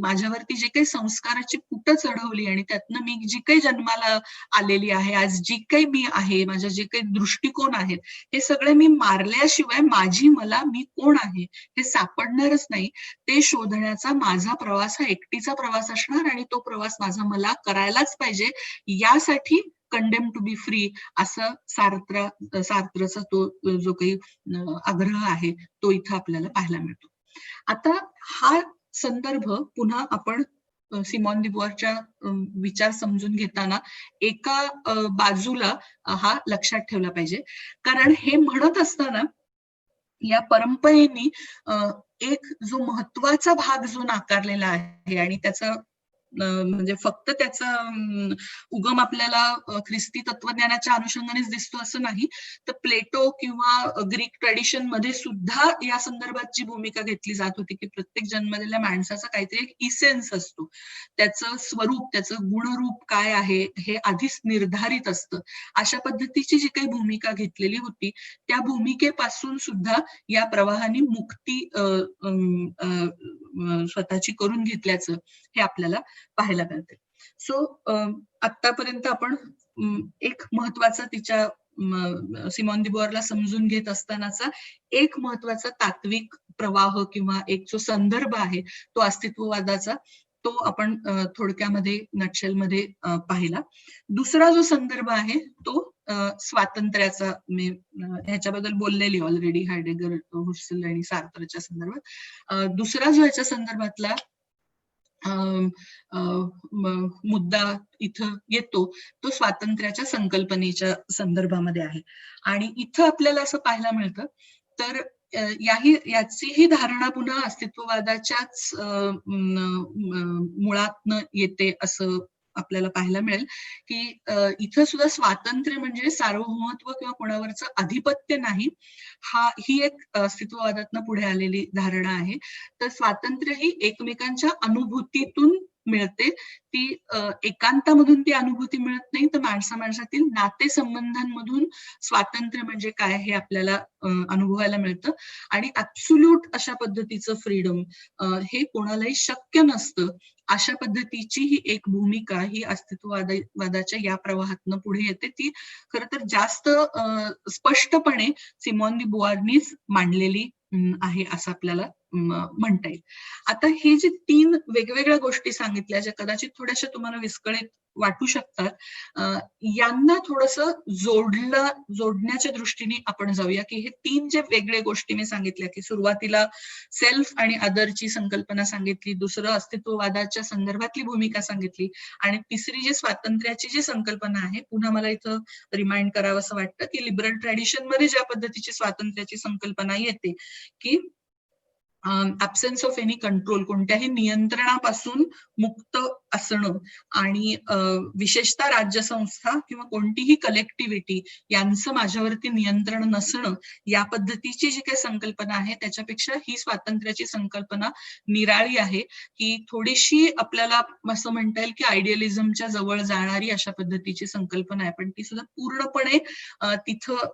माझ्यावरती जे काही संस्काराची पुटं चढवली आणि त्यातनं मी जी काही जन्माला आलेली आहे, आज जी काही मी आहे, माझ्या जे काही दृष्टिकोन आहेत, हे सगळे मी मारल्याशिवाय मी कोण आहे हे सापडणारच नाही. ते शोधण्याचा माझा प्रवास हा एकटीचा प्रवास असणार आणि तो प्रवास माझा मला करायलाच पाहिजे. यासाठी कंडेम टू बी फ्री असं सार्त्रचा तो जो काही आग्रह आहे तो इथं आपल्याला पाहायला मिळतो. आता हा संदर्भ पुन्हा आपण सिमॉन दिबुआरच्या विचार समजून घेताना एका बाजूला हा लक्षात ठेवला पाहिजे. कारण हे म्हणत असताना या परंपरेने एक जो महत्वाचा भाग जो नाकारलेला आहे आणि त्याचा म्हणजे फक्त त्याचा उगम आपल्याला ख्रिस्ती तत्वज्ञानाच्या अनुषंगानेच दिसतो असं नाही, तर प्लेटो किंवा ग्रीक ट्रेडिशन मध्ये सुद्धा या संदर्भात जी भूमिका घेतली जात होती की प्रत्येक जन्मलेल्या माणसाचा काहीतरी एक इसेन्स असतो, त्याचं स्वरूप, त्याचं गुणरूप काय आहे हे आधीच निर्धारित असतं. अशा पद्धतीची जी काही भूमिका घेतलेली होती त्या भूमिकेपासून सुद्धा या प्रवाहाने मुक्ती स्वतःची करून घेतल्याचं हे आपल्याला पाहायला मिळते. सो आतापर्यंत आपण एक महत्वाचा तिच्या सिमॉन दिबुआरला समजून घेत असतानाचा एक महत्वाचा तात्विक प्रवाह किंवा एक जो संदर्भ आहे तो अस्तित्ववादाचा, तो आपण थोडक्यामध्ये नटशेलमध्ये पाहिला. दुसरा जो संदर्भ आहे तो स्वातंत्र्याचा, मी ह्याच्याबद्दल बोललेली ऑलरेडी हायडेगर, हुस्सेल आणि सार्त्रच्या संदर्भात. दुसरा जो ह्याच्या संदर्भातला मुद्दा इथं येतो तो स्वातंत्र्याच्या संकल्पनेच्या संदर्भामध्ये आहे. आणि इथं आपल्याला असं पाहायला मिळतं तर याचीही धारणा पुन्हा अस्तित्ववादाच्याच मुळातनं येते असं आपल्याला पाहायला मिळेल की इथं सुद्धा स्वातंत्र्य म्हणजे सार्वभौमत्व किंवा कोणावरचं आधिपत्य नाही, ही एक अस्तित्ववादातनं पुढे आलेली धारणा आहे. तर स्वातंत्र्य ही एकमेकांच्या अनुभूतीतून मिळते, ती एकांतामधून ती अनुभूती मिळत नाही, तर माणसातील नातेसंबंधांमधून स्वातंत्र्य म्हणजे काय हे आपल्याला अनुभवायला मिळतं. आणि ऍब्सोल्यूट अशा पद्धतीचं फ्रीडम हे कोणालाही शक्य नसतं. अशा पद्धतीची ही एक भूमिका ही अस्तित्ववादाच्या या प्रवाहातनं पुढे येते. ती खरं तर जास्त स्पष्टपणे सिमॉन दी बुआरनीच मांडलेली आहे असं आपल्याला म्हणता येईल. आता हे जे 3 वेगवेगळ्या गोष्टी सांगितल्या ज्या कदाचित थोड्याशा तुम्हाला विस्कळीत वाटू शकतात, यांना थोडंसं जोडण्याच्या दृष्टीने आपण जाऊया की हे 3 जे वेगळे गोष्टी मी सांगितल्या की सुरुवातीला सेल्फ आणि अदरची संकल्पना सांगितली, दुसरं अस्तित्ववादाच्या संदर्भातली भूमिका सांगितली, आणि तिसरी जी स्वातंत्र्याची जी संकल्पना आहे, पुन्हा मला इथं रिमाइंड करावं असं वाटतं की लिबरल ट्रॅडिशन मध्ये ज्या पद्धतीची स्वातंत्र्याची संकल्पना येते की ऍब्सेन्स ऑफ एनी कंट्रोल, कोणत्याही नियंत्रणापासून मुक्त असणं, आणि विशेषतः राज्यसंस्था किंवा कोणतीही कलेक्टिव्हिटी यांचं माझ्यावरती नियंत्रण नसणं, या पद्धतीची जी काही संकल्पना आहे त्याच्यापेक्षा ही स्वातंत्र्याची संकल्पना निराळी आहे. ही थोडीशी आपल्याला असं म्हणता येईल की आयडियलिझमच्या जवळ जाणारी अशा पद्धतीची संकल्पना आहे, पण ती सुद्धा पूर्णपणे तिथं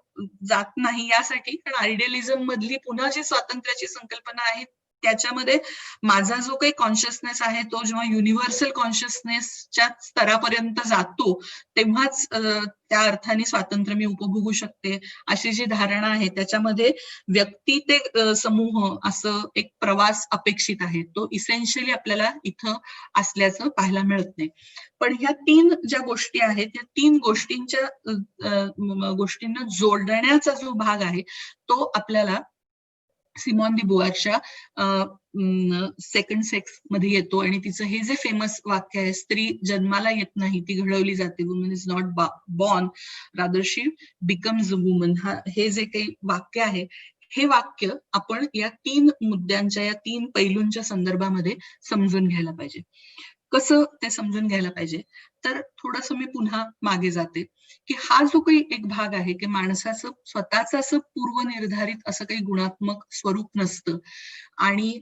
जात नाही. यासाठी कारण आयडियलिझम मधली पुन्हा जी स्वातंत्र्याची संकल्पना आहे त्याच्यामध्ये माझा जो काही कॉन्शियसनेस आहे तो जेव्हा युनिव्हर्सल कॉन्शियसनेसच्या स्तरापर्यंत जातो तेव्हाच त्या अर्थाने स्वातंत्र्य मी उपभोगू शकते, अशी जी धारणा आहे त्याच्यामध्ये व्यक्ती ते समूह असं एक प्रवास अपेक्षित आहे, तो इसेन्शियली आपल्याला इथं असल्याचं पाहायला मिळत नाही. पण ह्या 3 ज्या गोष्टी आहेत त्या 3 गोष्टींना जोडण्याचा जो भाग आहे तो आपल्याला सिमॉन दी बुआरच्या सेकंड सेक्स मध्ये येतो. आणि तिचं हे जे फेमस वाक्य आहे, स्त्री जन्माला येत नाही, ती घडवली जाते, woman is not born rather she becomes a woman, हे जे काही वाक्य आहे हे वाक्य आपण या 3 मुद्द्यांच्या, या 3 पैलूंच्या संदर्भामध्ये समजून घ्यायला पाहिजे. कसं ते समजून घ्यायला पाहिजे, तर थोडंसं मी पुन्हा मागे जाते की हा जो काही एक भाग आहे की माणसाचं स्वतःचं असं पूर्वनिर्धारित असं काही गुणात्मक स्वरूप नसतं, आणि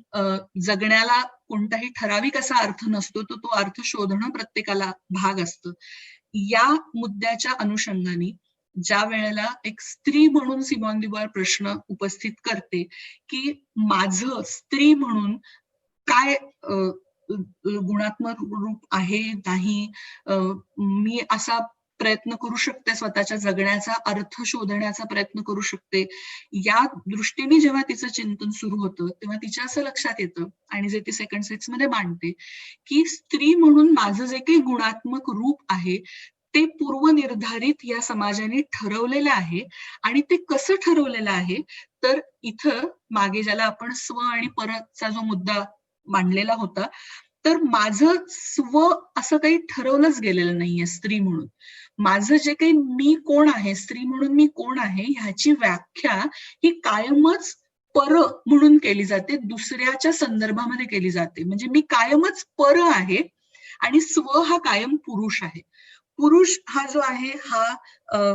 जगण्याला कोणताही ठराविक असा अर्थ नसतो, तो अर्थ शोधणं प्रत्येकाला भाग असतं. या मुद्द्याच्या अनुषंगाने ज्या वेळेला एक स्त्री म्हणून सिमॉन दी बुआर प्रश्न उपस्थित करते की माझं स्त्री म्हणून काय गुणात्मक रूप आहे नाही, मी असा प्रयत्न करू शकते, स्वतःच्या जगण्याचा अर्थ शोधण्याचा प्रयत्न करू शकते, या दृष्टीने जेव्हा तिचं चिंतन सुरू होतं तेव्हा तिच्या असं लक्षात येतं, आणि जे ती सेकंड सेक्स मध्ये मांडते, की स्त्री म्हणून माझं जे काही गुणात्मक रूप आहे ते पूर्वनिर्धारित या समाजाने ठरवलेलं आहे. आणि ते कसं ठरवलेलं आहे, तर इथं मागे ज्याला आपण स्व आणि परचा जो मुद्दा मांडलेला होता, तर माझं स्व असं काही ठरवलंच गेलेलं नाहीये स्त्री म्हणून. माझं जे काही मी कोण आहे, स्त्री म्हणून मी कोण आहे, ह्याची व्याख्या ही कायमच पर म्हणून केली जाते, दुसऱ्याच्या संदर्भामध्ये केली जाते. म्हणजे मी कायमच पर आहे आणि स्व हा कायम पुरुष आहे. पुरुष हा जो आहे हा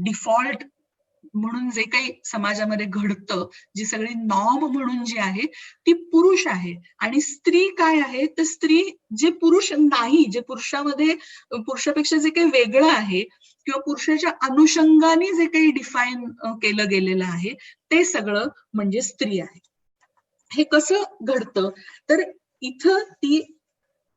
डिफॉल्ट म्हणून जे काही समाजामध्ये घडतं, जी सगळी नॉर्म म्हणून जी आहे ती पुरुष आहे. आणि स्त्री काय आहे, तर स्त्री जे पुरुष नाही, जे पुरुषामध्ये पुरुषापेक्षा जे काही वेगळं आहे किंवा पुरुषाच्या अनुषंगाने जे काही डिफाईन केलं गेलेलं आहे ते सगळं म्हणजे स्त्री आहे. हे कसं घडतं, तर इथं ती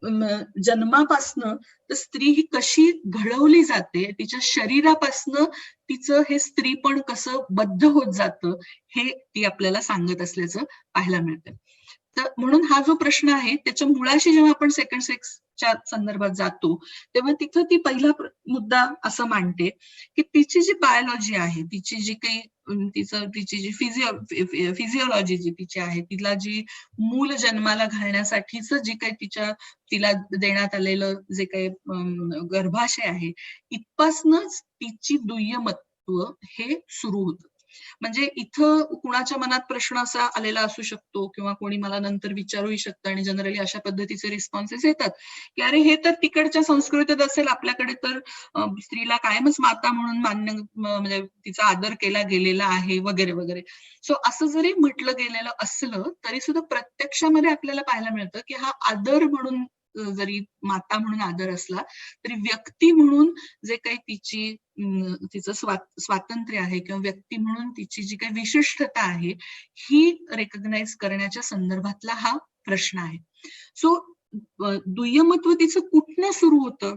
जन्मापासनं तर स्त्री ही कशी घडवली जाते, तिच्या शरीरापासनं तिचं हे स्त्रीपण कसं बद्ध होत जातं हे ती आपल्याला सांगत असल्याचं पाहायला मिळतं. तर म्हणून हा जो प्रश्न आहे त्याच्या मुळाशी जेव्हा आपण सेकंड सेक्सच्या संदर्भात जातो तेव्हा तिथं ती पहिला मुद्दा असं मांडते की तिची जी बायोलॉजी आहे, तिची जी काही तिची जी फिजिओलॉजी जी तिची आहे, तिला जी मूल जन्माला घालण्यासाठीच जे काही तिला देण्यात आलेलं जे काही गर्भाशय आहे, इथपासनच तिची दुय्यमत्व हे सुरू होतं. म्हणजे इथं कुणाच्या मनात प्रश्न असा आलेला असू शकतो किंवा कोणी मला नंतर विचारूही शकतं आणि जनरली अशा पद्धतीचे रिस्पॉन्सेस येतात की अरे हे तर तिकडच्या संस्कृतीत असेल, आपल्याकडे तर स्त्रीला कायमच माता म्हणून मान्य म्हणजे तिचा आदर केला गेलेला आहे वगैरे वगैरे. सो असं जरी म्हटलं गेलेलं असलं तरी सुद्धा प्रत्यक्षामध्ये आपल्याला पाहायला मिळतं की हा आदर म्हणून जरी माता म्हणून आदर असला तरी व्यक्ती म्हणून जे काही तिचं स्वातंत्र्य आहे किंवा व्यक्ती म्हणून तिची जी काही विशिष्टता आहे ही रेकग्नाइज करण्याच्या संदर्भातला हा प्रश्न आहे. सो दुय्यमत्व तिचं कुठनं सुरू होतं?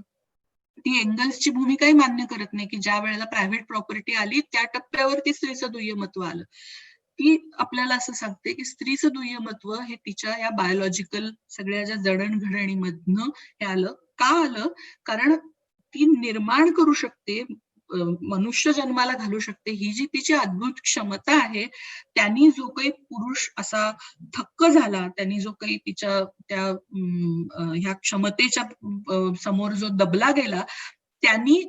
ती एंगल्सची भूमिकाही मान्य करत नाही की ज्या वेळेला प्रायव्हेट प्रॉपर्टी आली त्या टप्प्यावरती स्त्रीचं दुय्यमत्व आलं. ती आपल्याला असं सांगते की स्त्रीचं दुय्यमत्व हे तिच्या या बायोलॉजिकल सगळ्या ज्या जडणघडणीमधनं हे आलं. का आलं? कारण ती निर्माण करू शकते, मनुष्य जन्माला घालू शकते, ही जी तिची अद्भुत क्षमता आहे, त्यांनी जो काही पुरुष असा थक्क झाला, त्यांनी जो काही तिच्या त्या ह्या क्षमतेच्या समोर जो दबला गेला, त्यांनी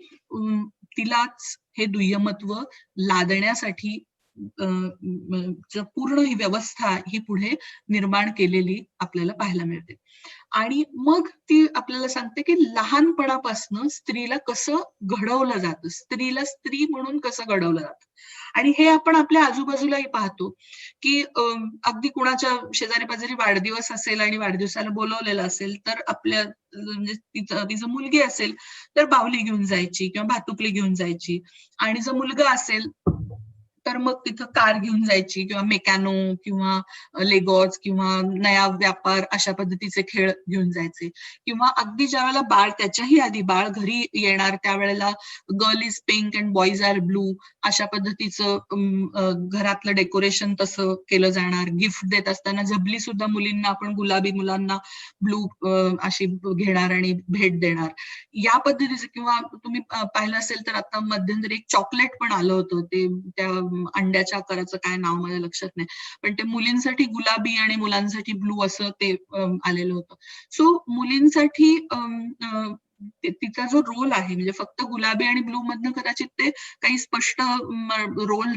तिलाच हे दुय्यमत्व लादण्यासाठी पूर्ण ही व्यवस्था ही पुढे निर्माण केलेली आपल्याला पाहायला मिळते. आणि मग ती आपल्याला सांगते की लहानपणापासून स्त्रीला कसं घडवलं जातं, स्त्रीला स्त्री म्हणून कसं घडवलं जातं. आणि हे आपण आपल्या आजूबाजूलाही पाहतो की अगदी कुणाच्या शेजारी पाजारी वाढदिवस असेल आणि वाढदिवसाला बोलवलेलं असेल तर आपल्या म्हणजे तिचं मुलगी असेल तर बाहुली घेऊन जायची किंवा भातुकली घेऊन जायची, आणि जर मुलगा असेल तर मग तिथं कार घेऊन जायची किंवा मेकॅनो किंवा लेगॉज किंवा नया व्यापार अशा पद्धतीचे खेळ घेऊन जायचे. किंवा अगदी ज्या वेळेला बाळ, त्याच्याही आधी बाळ घरी येणार त्यावेळेला girl is pink and boys are blue अशा पद्धतीचं घरातलं डेकोरेशन तसं केलं जाणार. गिफ्ट देत असताना झबली सुद्धा मुलींना आपण गुलाबी, मुलांना ब्लू अशी घेणार आणि भेट देणार या पद्धतीचं. किंवा तुम्ही पाहिलं असेल तर आता मध्यंतरी एक चॉकलेट पण आलं होतं, ते त्या अंड्याच्या आकाराचं काय नाव माझ्या लक्षात नाही, पण ते मुलींसाठी गुलाबी आणि मुलांसाठी ब्लू असं ते आलेलं होतं. सो मुलींसाठी तिचा जो रोल आहे म्हणजे फक्त गुलाबी आणि ब्लू मधनं कदाचित ते काही स्पष्ट रोल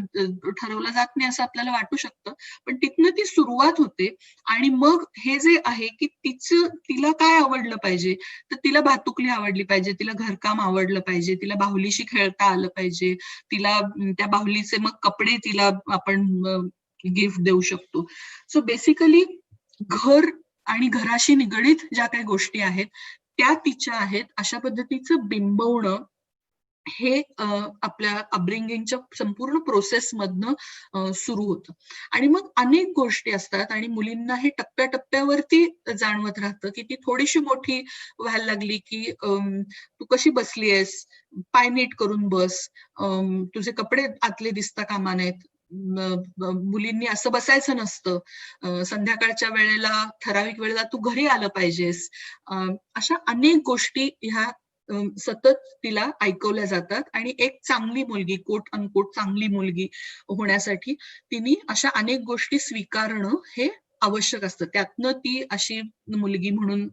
ठरवलं जात नाही असं आपल्याला वाटू शकतं, पण तिथनं ती सुरुवात होते. आणि मग हे जे आहे की तिला काय आवडलं पाहिजे, तर तिला भातुकली आवडली पाहिजे, तिला घरकाम आवडलं पाहिजे, तिला बाहुलीशी खेळता आलं पाहिजे, तिला त्या बाहुलीचे मग कपडे तिला आपण गिफ्ट देऊ शकतो. सो बेसिकली घर आणि घराशी निगडीत ज्या काही गोष्टी आहेत त्या तिच्या आहेत अशा पद्धतीचं बिंबवणं हे आपल्या अपब्रिंगिंगच्या संपूर्ण प्रोसेस मधनं सुरू होतं. आणि मग अनेक गोष्टी असतात आणि मुलींना हे टप्प्याटप्प्यावरती जाणवत राहतं की ती थोडीशी मोठी व्हायला लागली की तू कशी बसली आहेस, पाय नीट करून बस, तुझे कपडे आतले दिसता कामा नयेत, मुलींनी असं बसायचं नसतं, संध्याकाळच्या वेळेला ठराविक वेळेला तू घरी आलं पाहिजेस. अशा अनेक गोष्टी ह्या सतत तिला ऐकवल्या जातात. आणि एक चांगली मुलगी, कोट अनकोट चांगली मुलगी होण्यासाठी तिने अशा अनेक गोष्टी स्वीकारणं हे आवश्यक असतं. त्यातनं ती अशी मुलगी म्हणून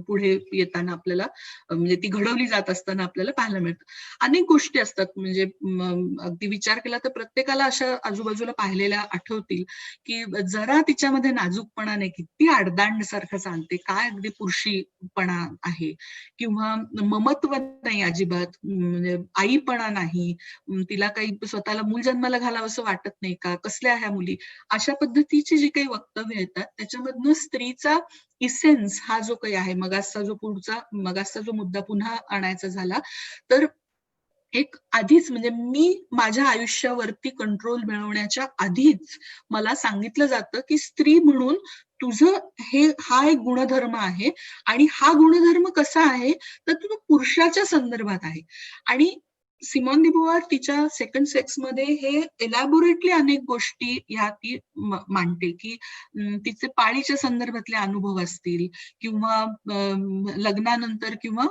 पुढे येताना आपल्याला म्हणजे ती घडवली जात असताना आपल्याला पाहायला मिळतं. अनेक गोष्टी असतात म्हणजे अगदी विचार केला तर प्रत्येकाला अशा आजूबाजूला पाहिलेल्या आठवतील की जरा तिच्यामध्ये नाजूकपणा नाही, किती आडदांड सारखं चालते, काय अगदी पुरुषीपणा आहे, किंवा ममत्व नाही अजिबात, म्हणजे आईपणा नाही, तिला काही स्वतःला मूल जन्माला घालावं असं वाटत नाही का, कसल्या ह्या मुली, अशा पद्धतीची जी काही वक्तव्य येतात त्याच्यामधनं स्त्रीचा इसेन्स हा जो काही आहे, मगासचा जो मुद्दा पुन्हा आणायचा झाला तर एक आधीच म्हणजे मी माझ्या आयुष्यावरती कंट्रोल मिळवण्याच्या आधीच मला सांगितलं जातं की स्त्री म्हणून तुझं हा एक गुणधर्म आहे आणि हा गुणधर्म कसा आहे तर तुझं पुरुषाच्या संदर्भात आहे. आणि सिमॉन दी बुवार तिच्या सेकंड सेक्स मध्ये हे एलॅबोरेटली अनेक गोष्टी ह्या ती मांडते की तिचे पाळीच्या संदर्भातले अनुभव असतील किंवा लग्नानंतर किंवा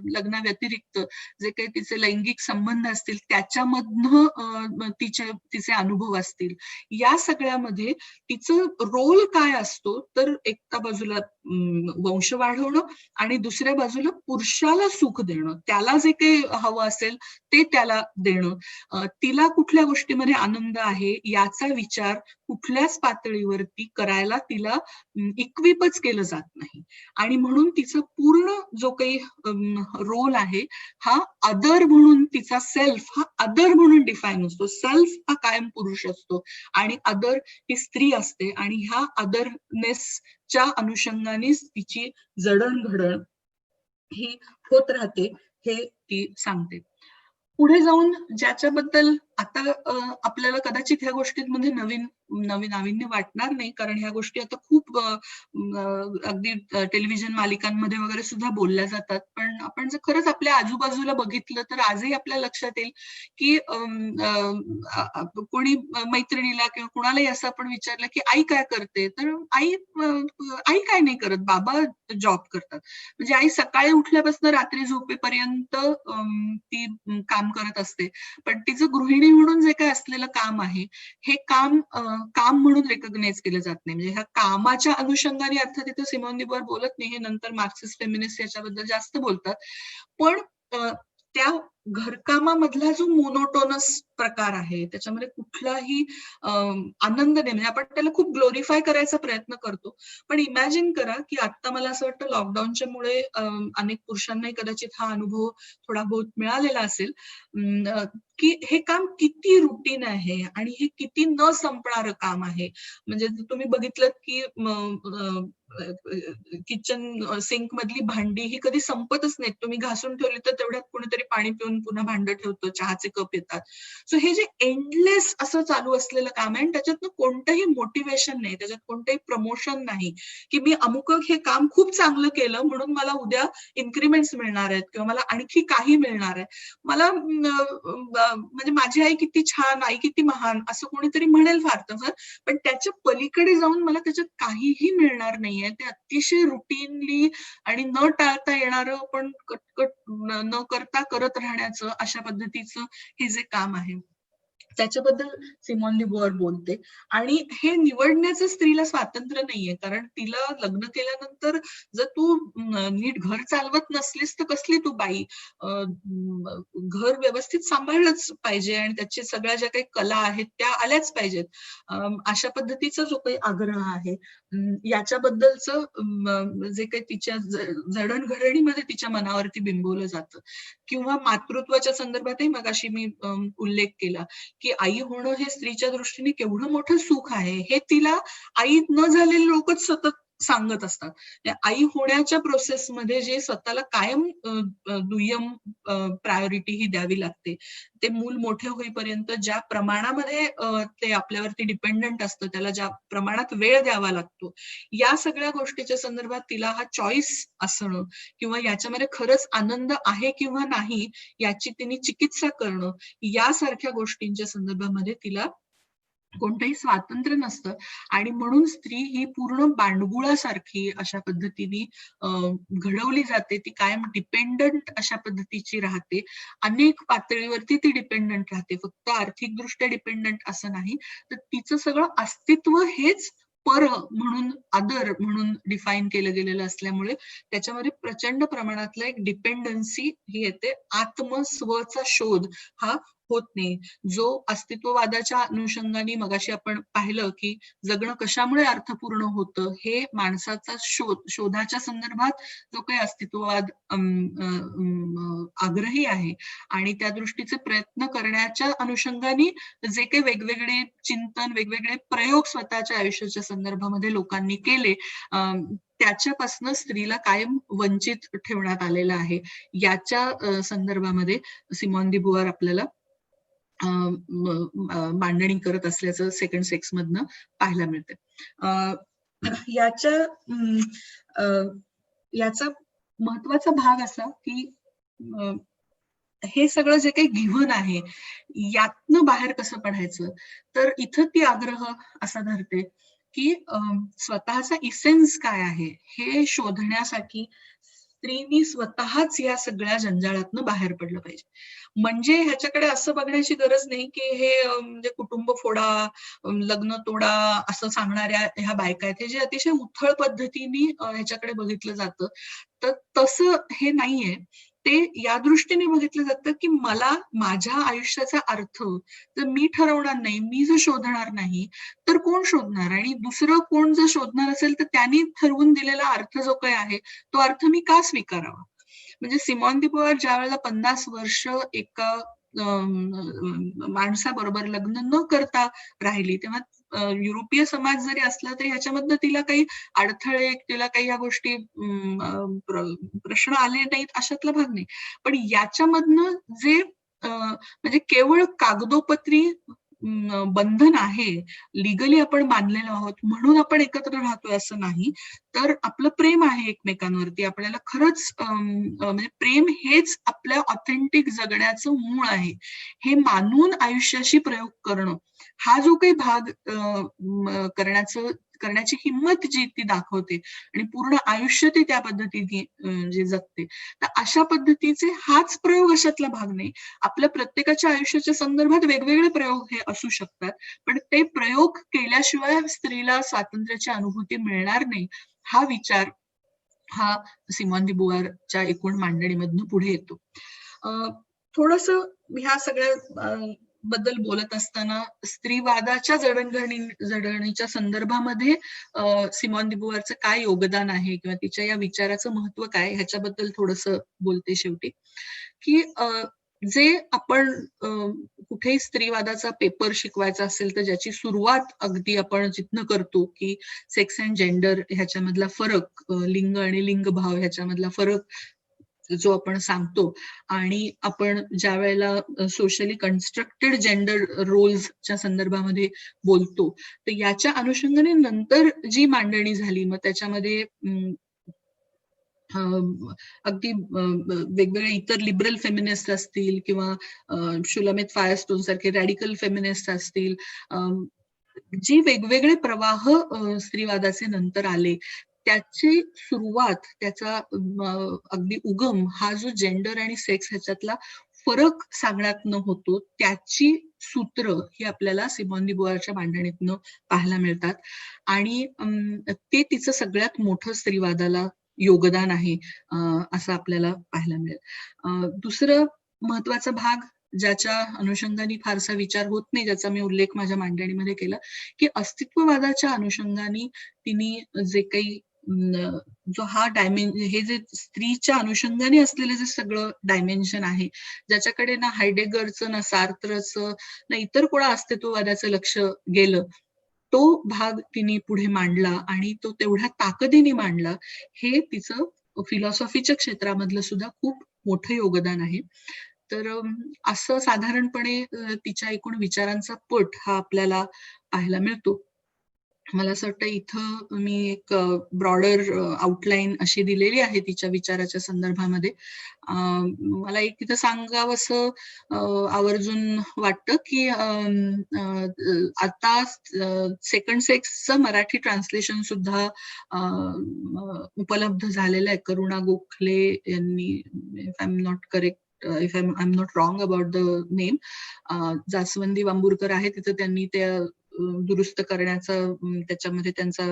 लग्नाव्यतिरिक्त जे काही तिचे लैंगिक संबंध असतील त्याच्यामधनं तिचे अनुभव असतील, या सगळ्यामध्ये तिचं रोल काय असतो तर एका बाजूला वंश वाढवणं आणि दुसऱ्या बाजूला पुरुषाला सुख देणं, त्याला जे काही हवं असेल ते त्याला देणं, तिला कुठल्या गोष्टीमध्ये आनंद आहे याचा विचार कुठल्याच पातळीवरती करायला तिला इक्विपच केलं जात नाही. आणि म्हणून तिचा पूर्ण जो काही रोल आहे हा अदर म्हणून, तिचा सेल्फ हा अदर म्हणून डिफाईन असतो. सेल्फ हा कायम पुरुष असतो आणि अदर ही स्त्री असते आणि ह्या अदरनेसच्या अनुषंगानेच तिची जडणघडण ही होत राहते हे ती सांगते. पुढे जाऊन ज्याच्याबद्दल आता आपल्याला कदाचित ह्या गोष्टींमध्ये नवीन नाविन्य वाटणार नाही, कारण ह्या गोष्टी आता खूप अगदी टेलिव्हिजन मालिकांमध्ये वगैरे सुद्धा बोलल्या जातात. पण आपण जर खरंच आपल्या आजूबाजूला बघितलं तर आजही आपल्या लक्षात येईल की कोणी मैत्रिणीला किंवा कुणालाही असं आपण विचारलं की आई काय करते, तर आई काय नाही करत, बाबा जॉब करतात. म्हणजे आई सकाळी उठल्यापासून रात्री झोपेपर्यंत ती काम करत असते. पण तिचं गृहिणी म्हणून जे काही असलेलं काम आहे हे काम म्हणून रेकॉग्नाइज केलं जात नाही. म्हणजे ह्या कामाच्या अनुषंगाने अर्थात तिथे सिमोन दी बुआर बोलत नाही, हे नंतर मार्क्सिस्ट फेमिनिस्ट याच्याबद्दल जास्त बोलतात. पण त्या घरकामामधला जो मोनोटोनस प्रकार आहे त्याच्यामध्ये कुठलाही आनंद नाही. म्हणजे आपण त्याला खूप ग्लोरिफाय करायचा प्रयत्न करतो. पण इमॅजिन करा की आता मला असं वाटतं लॉकडाऊनच्या मुळे अनेक पुरुषांनाही कदाचित हा अनुभव थोडा बहुत मिळालेला असेल की हे काम किती रुटीन आहे आणि हे किती न संपणारं काम आहे. म्हणजे तुम्ही बघितलं की किचन सिंक मधली भांडी ही कधी संपतच नाहीत. तुम्ही घासून ठेवली तर तेवढ्यात कोणीतरी पाणी पिऊन पुन्हा भांडं ठेवतं, चहाचे कप येतात. सो हे जे एंडलेस असं चालू असलेलं काम आहे आणि त्याच्यातनं कोणतंही मोटिवेशन नाही, त्याच्यात कोणतंही प्रमोशन नाही की मी अमुक हे काम खूप चांगलं केलं म्हणून मला उद्या इन्क्रिमेंट्स मिळणार आहेत किंवा मला आणखी काही मिळणार आहे. मला म्हणजे माझी आई किती छान, आई किती महान असं कोणीतरी म्हणेल फार तर, पण त्याच्या पलीकडे जाऊन मला त्याच्यात काहीही मिळणार नाहीये. ते अतिशय रुटीनली आणि न टाळता येणारं पण कटकट न करता करत राहण्याचं अशा पद्धतीचं हे जे काम आहे त्याच्याबद्दल सिमोन दी बुआर बोलते. आणि हे निवडण्याचं स्त्रीला स्वातंत्र्य नाहीये, कारण तिला लग्न केल्यानंतर जर तू नीट घर चालवत नसलीस तर कसली तू बाई, घर व्यवस्थित सांभाळलंच पाहिजे आणि त्याच्या सगळ्या ज्या काही कला आहेत त्या आल्याच पाहिजेत. अशा पद्धतीचा जो काही आग्रह आहे याच्याबद्दलचं जे काही तिच्या जडणघडणीमध्ये तिच्या मनावरती बिंबवलं जातं किंवा मातृत्वाच्या संदर्भातही मगाशी मी उल्लेख केला की आई होणं हे स्त्रीच्या दृष्टीने केवढं मोठं सुख आहे हे तिला आई न झालेले लोकच सतत सांगत असतात. आई होण्याच्या प्रोसेसमध्ये जे स्वतःला कायम दुय्यम प्रायोरिटी ही द्यावी लागते. ते मूल मोठे होईपर्यंत ज्या प्रमाणामध्ये ते आपल्यावरती डिपेंडंट असतं, त्याला ज्या प्रमाणात वेळ द्यावा लागतो, या सगळ्या गोष्टीच्या संदर्भात तिला हा चॉईस असणं किंवा याच्यामध्ये खरंच आनंद आहे किंवा नाही याची तिने चिकित्सा करणं यासारख्या गोष्टींच्या संदर्भामध्ये तिला कोणतंही स्वातंत्र्य नसतं. आणि म्हणून स्त्री ही पूर्ण बांडगुळासारखी अशा पद्धतीने घडवली जाते. ती कायम डिपेंडंट अशा पद्धतीची राहते. अनेक पातळीवरती ती डिपेंडंट राहते, फक्त आर्थिकदृष्ट्या डिपेंडंट असं नाही. तर तिचं सगळं अस्तित्व हेच पर म्हणून, अदर म्हणून डिफाईन केलं गेलेलं असल्यामुळे त्याच्यामध्ये प्रचंड प्रमाणातलं एक डिपेंडन्सी ही येते. आत्मस्वचा शोध हा होत नाही. जो अस्तित्ववादाच्या अनुषंगाने मगाशी आपण पाहिलं की जगणं कशामुळे अर्थपूर्ण होतं, हे माणसाचा शोधाच्या संदर्भात जो काही अस्तित्ववाद आग्रही आहे आणि त्या दृष्टीचे प्रयत्न करण्याच्या अनुषंगाने जे काही वेगवेगळे चिंतन, वेगवेगळे प्रयोग स्वतःच्या आयुष्याच्या संदर्भामध्ये लोकांनी केले, त्याच्यापासून स्त्रीला कायम वंचित ठेवण्यात आलेलं आहे. याच्या संदर्भामध्ये सिमोन दी बुआर आपल्याला मांडणी करत असल्याचं सेकंड सेक्स मधनं पाहायला मिळते. याचा महत्वाचा भाग असा की हे सगळं जे काही गिव्हन आहे यातनं बाहेर कसं पडायचं, तर इथं ती आग्रह असा धरते की स्वतःचा इसेन्स काय आहे हे शोधण्यासाठी स्त्रीनी स्वतःच या सगळ्या जंजाळातनं बाहेर पडलं पाहिजे. म्हणजे ह्याच्याकडे असं बघण्याची गरज नाही की हे म्हणजे कुटुंब फोडा, लग्न तोडा असं सांगणाऱ्या ह्या बायका आहेत, हे जे अतिशय उथळ पद्धतीने ह्याच्याकडे बघितलं जातं, तर तसं हे नाहीये. ते या दृष्टीने बघितलं जातं की मला माझ्या आयुष्याचा अर्थ जर मी ठरवणार नाही, मी जर शोधणार नाही, तर कोण शोधणार? आणि दुसरं कोण जर शोधणार असेल तर त्यांनी ठरवून दिलेला अर्थ जो काही आहे तो अर्थ मी का स्वीकारावा? म्हणजे सिमॉन दी बुवार ज्यावेळेला 50 वर्ष एका माणसाबरोबर लग्न न करता राहिली, तेव्हा युरोपीय समाज जरी असला तरी ह्याच्यामधनं तिला काही अडथळे, तिला काही या गोष्टी प्रश्न आले नाहीत अशातला भाग नाही. पण याच्यामधनं जे म्हणजे केवळ कागदोपत्री बंधन आहे, लिगली आपण बांधलेलो आहोत म्हणून आपण एकत्र राहतोय असं नाही. तर आपलं प्रेम आहे एकमेकांवरती. आपल्याला खरंच म्हणजे प्रेम हेच आपल्या ऑथेंटिक जगण्याचं मूळ आहे. हे मानून आयुष्याशी प्रयोग करणं, हा जो काही भाग करण्याची हिंमत जी ती दाखवते आणि पूर्ण आयुष्य ते त्या पद्धतीने जे जगते. तर अशा पद्धतीचे हाच प्रयोग अशातला भाग नाही. आपल्या प्रत्येकाच्या आयुष्याच्या संदर्भात वेगवेगळे प्रयोग हे असू शकतात. पण ते प्रयोग केल्याशिवाय स्त्रीला स्वातंत्र्याची अनुभूती मिळणार नाही, हा विचार हा सिमॉन दी बुवारच्या एकूण मांडणीमधनं पुढे येतो. थोडंसं ह्या सगळ्या बद्दल बोलत असताना स्त्रीवादाच्या जडणघडणीच्या संदर्भामध्ये सिमॉन दी बुवारचं काय योगदान आहे किंवा तिच्या या विचाराचं महत्व काय ह्याच्याबद्दल थोडंसं बोलते शेवटी. की जे आपण कुठेही स्त्रीवादाचा पेपर शिकवायचा असेल तर ज्याची सुरुवात अगदी आपण जिथनं करतो की सेक्स अँड जेंडर ह्याच्यामधला फरक, लिंग आणि लिंगभाव ह्याच्यामधला फरक जो आपण सांगतो आणि आपण ज्या वेळेला सोशली कन्स्ट्रक्टेड जेंडर रोल्सच्या संदर्भामध्ये बोलतो, तर याच्या अनुषंगाने नंतर जी मांडणी झाली मग त्याच्यामध्ये अगदी वेगवेगळे इतर लिबरल फेमिनिस्ट असतील किंवा शुलामित फायरस्टोन सारखे रॅडिकल फेमिनिस्ट असतील, जी वेगवेगळे प्रवाह स्त्रीवादाचे नंतर आले, त्याची सुरुवात, त्याचा अगदी उगम हा जो जेंडर आणि सेक्स ह्याच्यातला फरक सांगण्यातनं होतो, त्याची सूत्र ही आपल्याला सिमॉन दी बुवारच्या मांडणीतनं पाहायला मिळतात. आणि ते तिचं सगळ्यात मोठं स्त्रीवादाला योगदान आहे असं आपल्याला पाहायला मिळेल. दुसरं महत्वाचा भाग ज्याच्या अनुषंगाने फारसा विचार होत नाही, ज्याचा मी उल्लेख माझ्या मांडणीमध्ये केला, की अस्तित्ववादाच्या अनुषंगाने तिने जे काही जो हा हे जे स्त्रीच्या अनुषंगाने असलेलं जे सगळं डायमेन्शन आहे, ज्याच्याकडे ना हायडेगरचं, ना सार्थरचं, ना इतर कोणा अस्तित्ववादाचं लक्ष गेलं, तो भाग तिने पुढे मांडला आणि तो तेवढ्या ताकदीने मांडला. हे तिचं फिलॉसॉफीच्या क्षेत्रामधलं सुद्धा खूप मोठं योगदान आहे. तर असं साधारणपणे तिच्या एकूण विचारांचा पट हा आपल्याला पाहायला मिळतो. मला असं वाटतं इथं मी एक ब्रॉडर आउटलाईन अशी दिलेली आहे तिच्या विचाराच्या संदर्भामध्ये. मला एक तिथं सांगावंसं आवर्जून वाटतं की आता सेकंड सेक्सचं मराठी ट्रान्सलेशन सुद्धा उपलब्ध झालेलं आहे. करुणा गोखले यांनी, if I am not correct, if I am not wrong about the name, Jaswandi Bamburkar आहे तिथं, त्यांनी त्या दुरुस्त करण्याचा त्याच्यामध्ये त्यांचा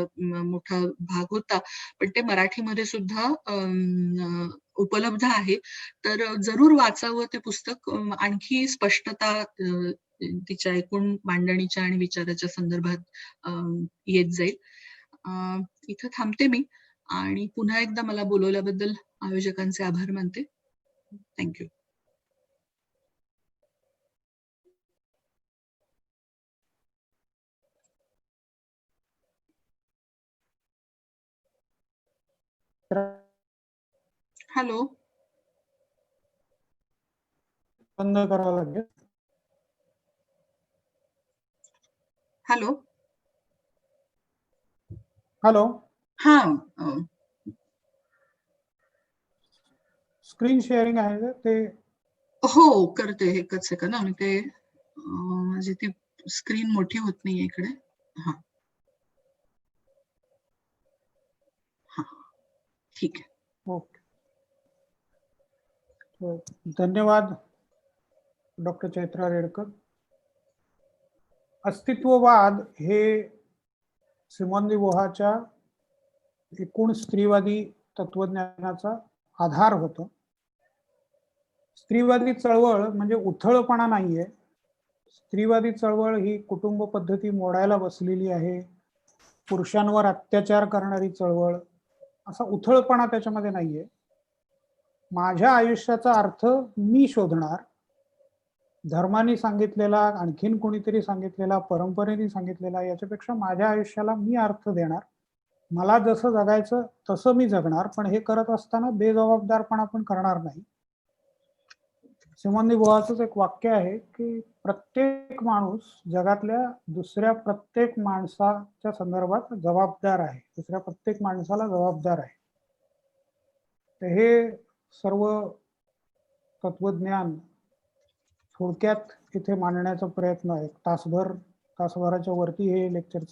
मोठा भाग होता. पण ते मराठीमध्ये सुद्धा उपलब्ध आहे. तर जरूर वाचावं ते पुस्तक. आणखी स्पष्टता तिच्या एकूण मांडणीच्या आणि विचाराच्या संदर्भात येत जाईल. इथं थांबते मी आणि पुन्हा एकदा मला बोलवल्याबद्दल आयोजकांचे आभार मानते. थँक्यू. हॅलो, बंद करावं लागेल. Hello, hello. हा, स्क्रीन शेअरिंग आहे ते. हो करते, एकच सेकंद. आम्ही ते माझी ती स्क्रीन मोठी होत नाहीये इकडे. हा हा, ठीक आहे. ओके, धन्यवाद डॉक्टर चैत्रा रेडकर. अस्तित्ववाद हे सिमॉन दी बुवारच्या एकूण स्त्रीवादी तत्वज्ञानाचा आधार होतं. स्त्रीवादी चळवळ म्हणजे उथळपणा नाहीये. स्त्रीवादी चळवळ ही कुटुंब पद्धती मोडायला बसलेली आहे, पुरुषांवर अत्याचार करणारी चळवळ, असा उथळपणा त्याच्यामध्ये नाहीये. माझ्या आयुष्याचा अर्थ मी शोधणार, धर्माने सांगितलेला, आणखीन कोणीतरी सांगितलेला, परंपरेने सांगितलेला, याच्यापेक्षा माझ्या आयुष्याला मी अर्थ देणार. मला जसं जगायचं तसं मी जगणार, पण हे करत असताना बेजबाबदारपणा पण करणार नाही. सिमोन दी बुआरचं एक वाक्य आहे की प्रत्येक माणूस जगातल्या दुसऱ्या प्रत्येक माणसाच्या संदर्भात जबाबदार आहे, दुसऱ्या प्रत्येक माणसाला जबाबदार आहे. तर हे सर्व तत्वज्ञान थोडक्यात इथे मांडण्याचा प्रयत्न आहे. तासभराच्या वरती हे लेक्चर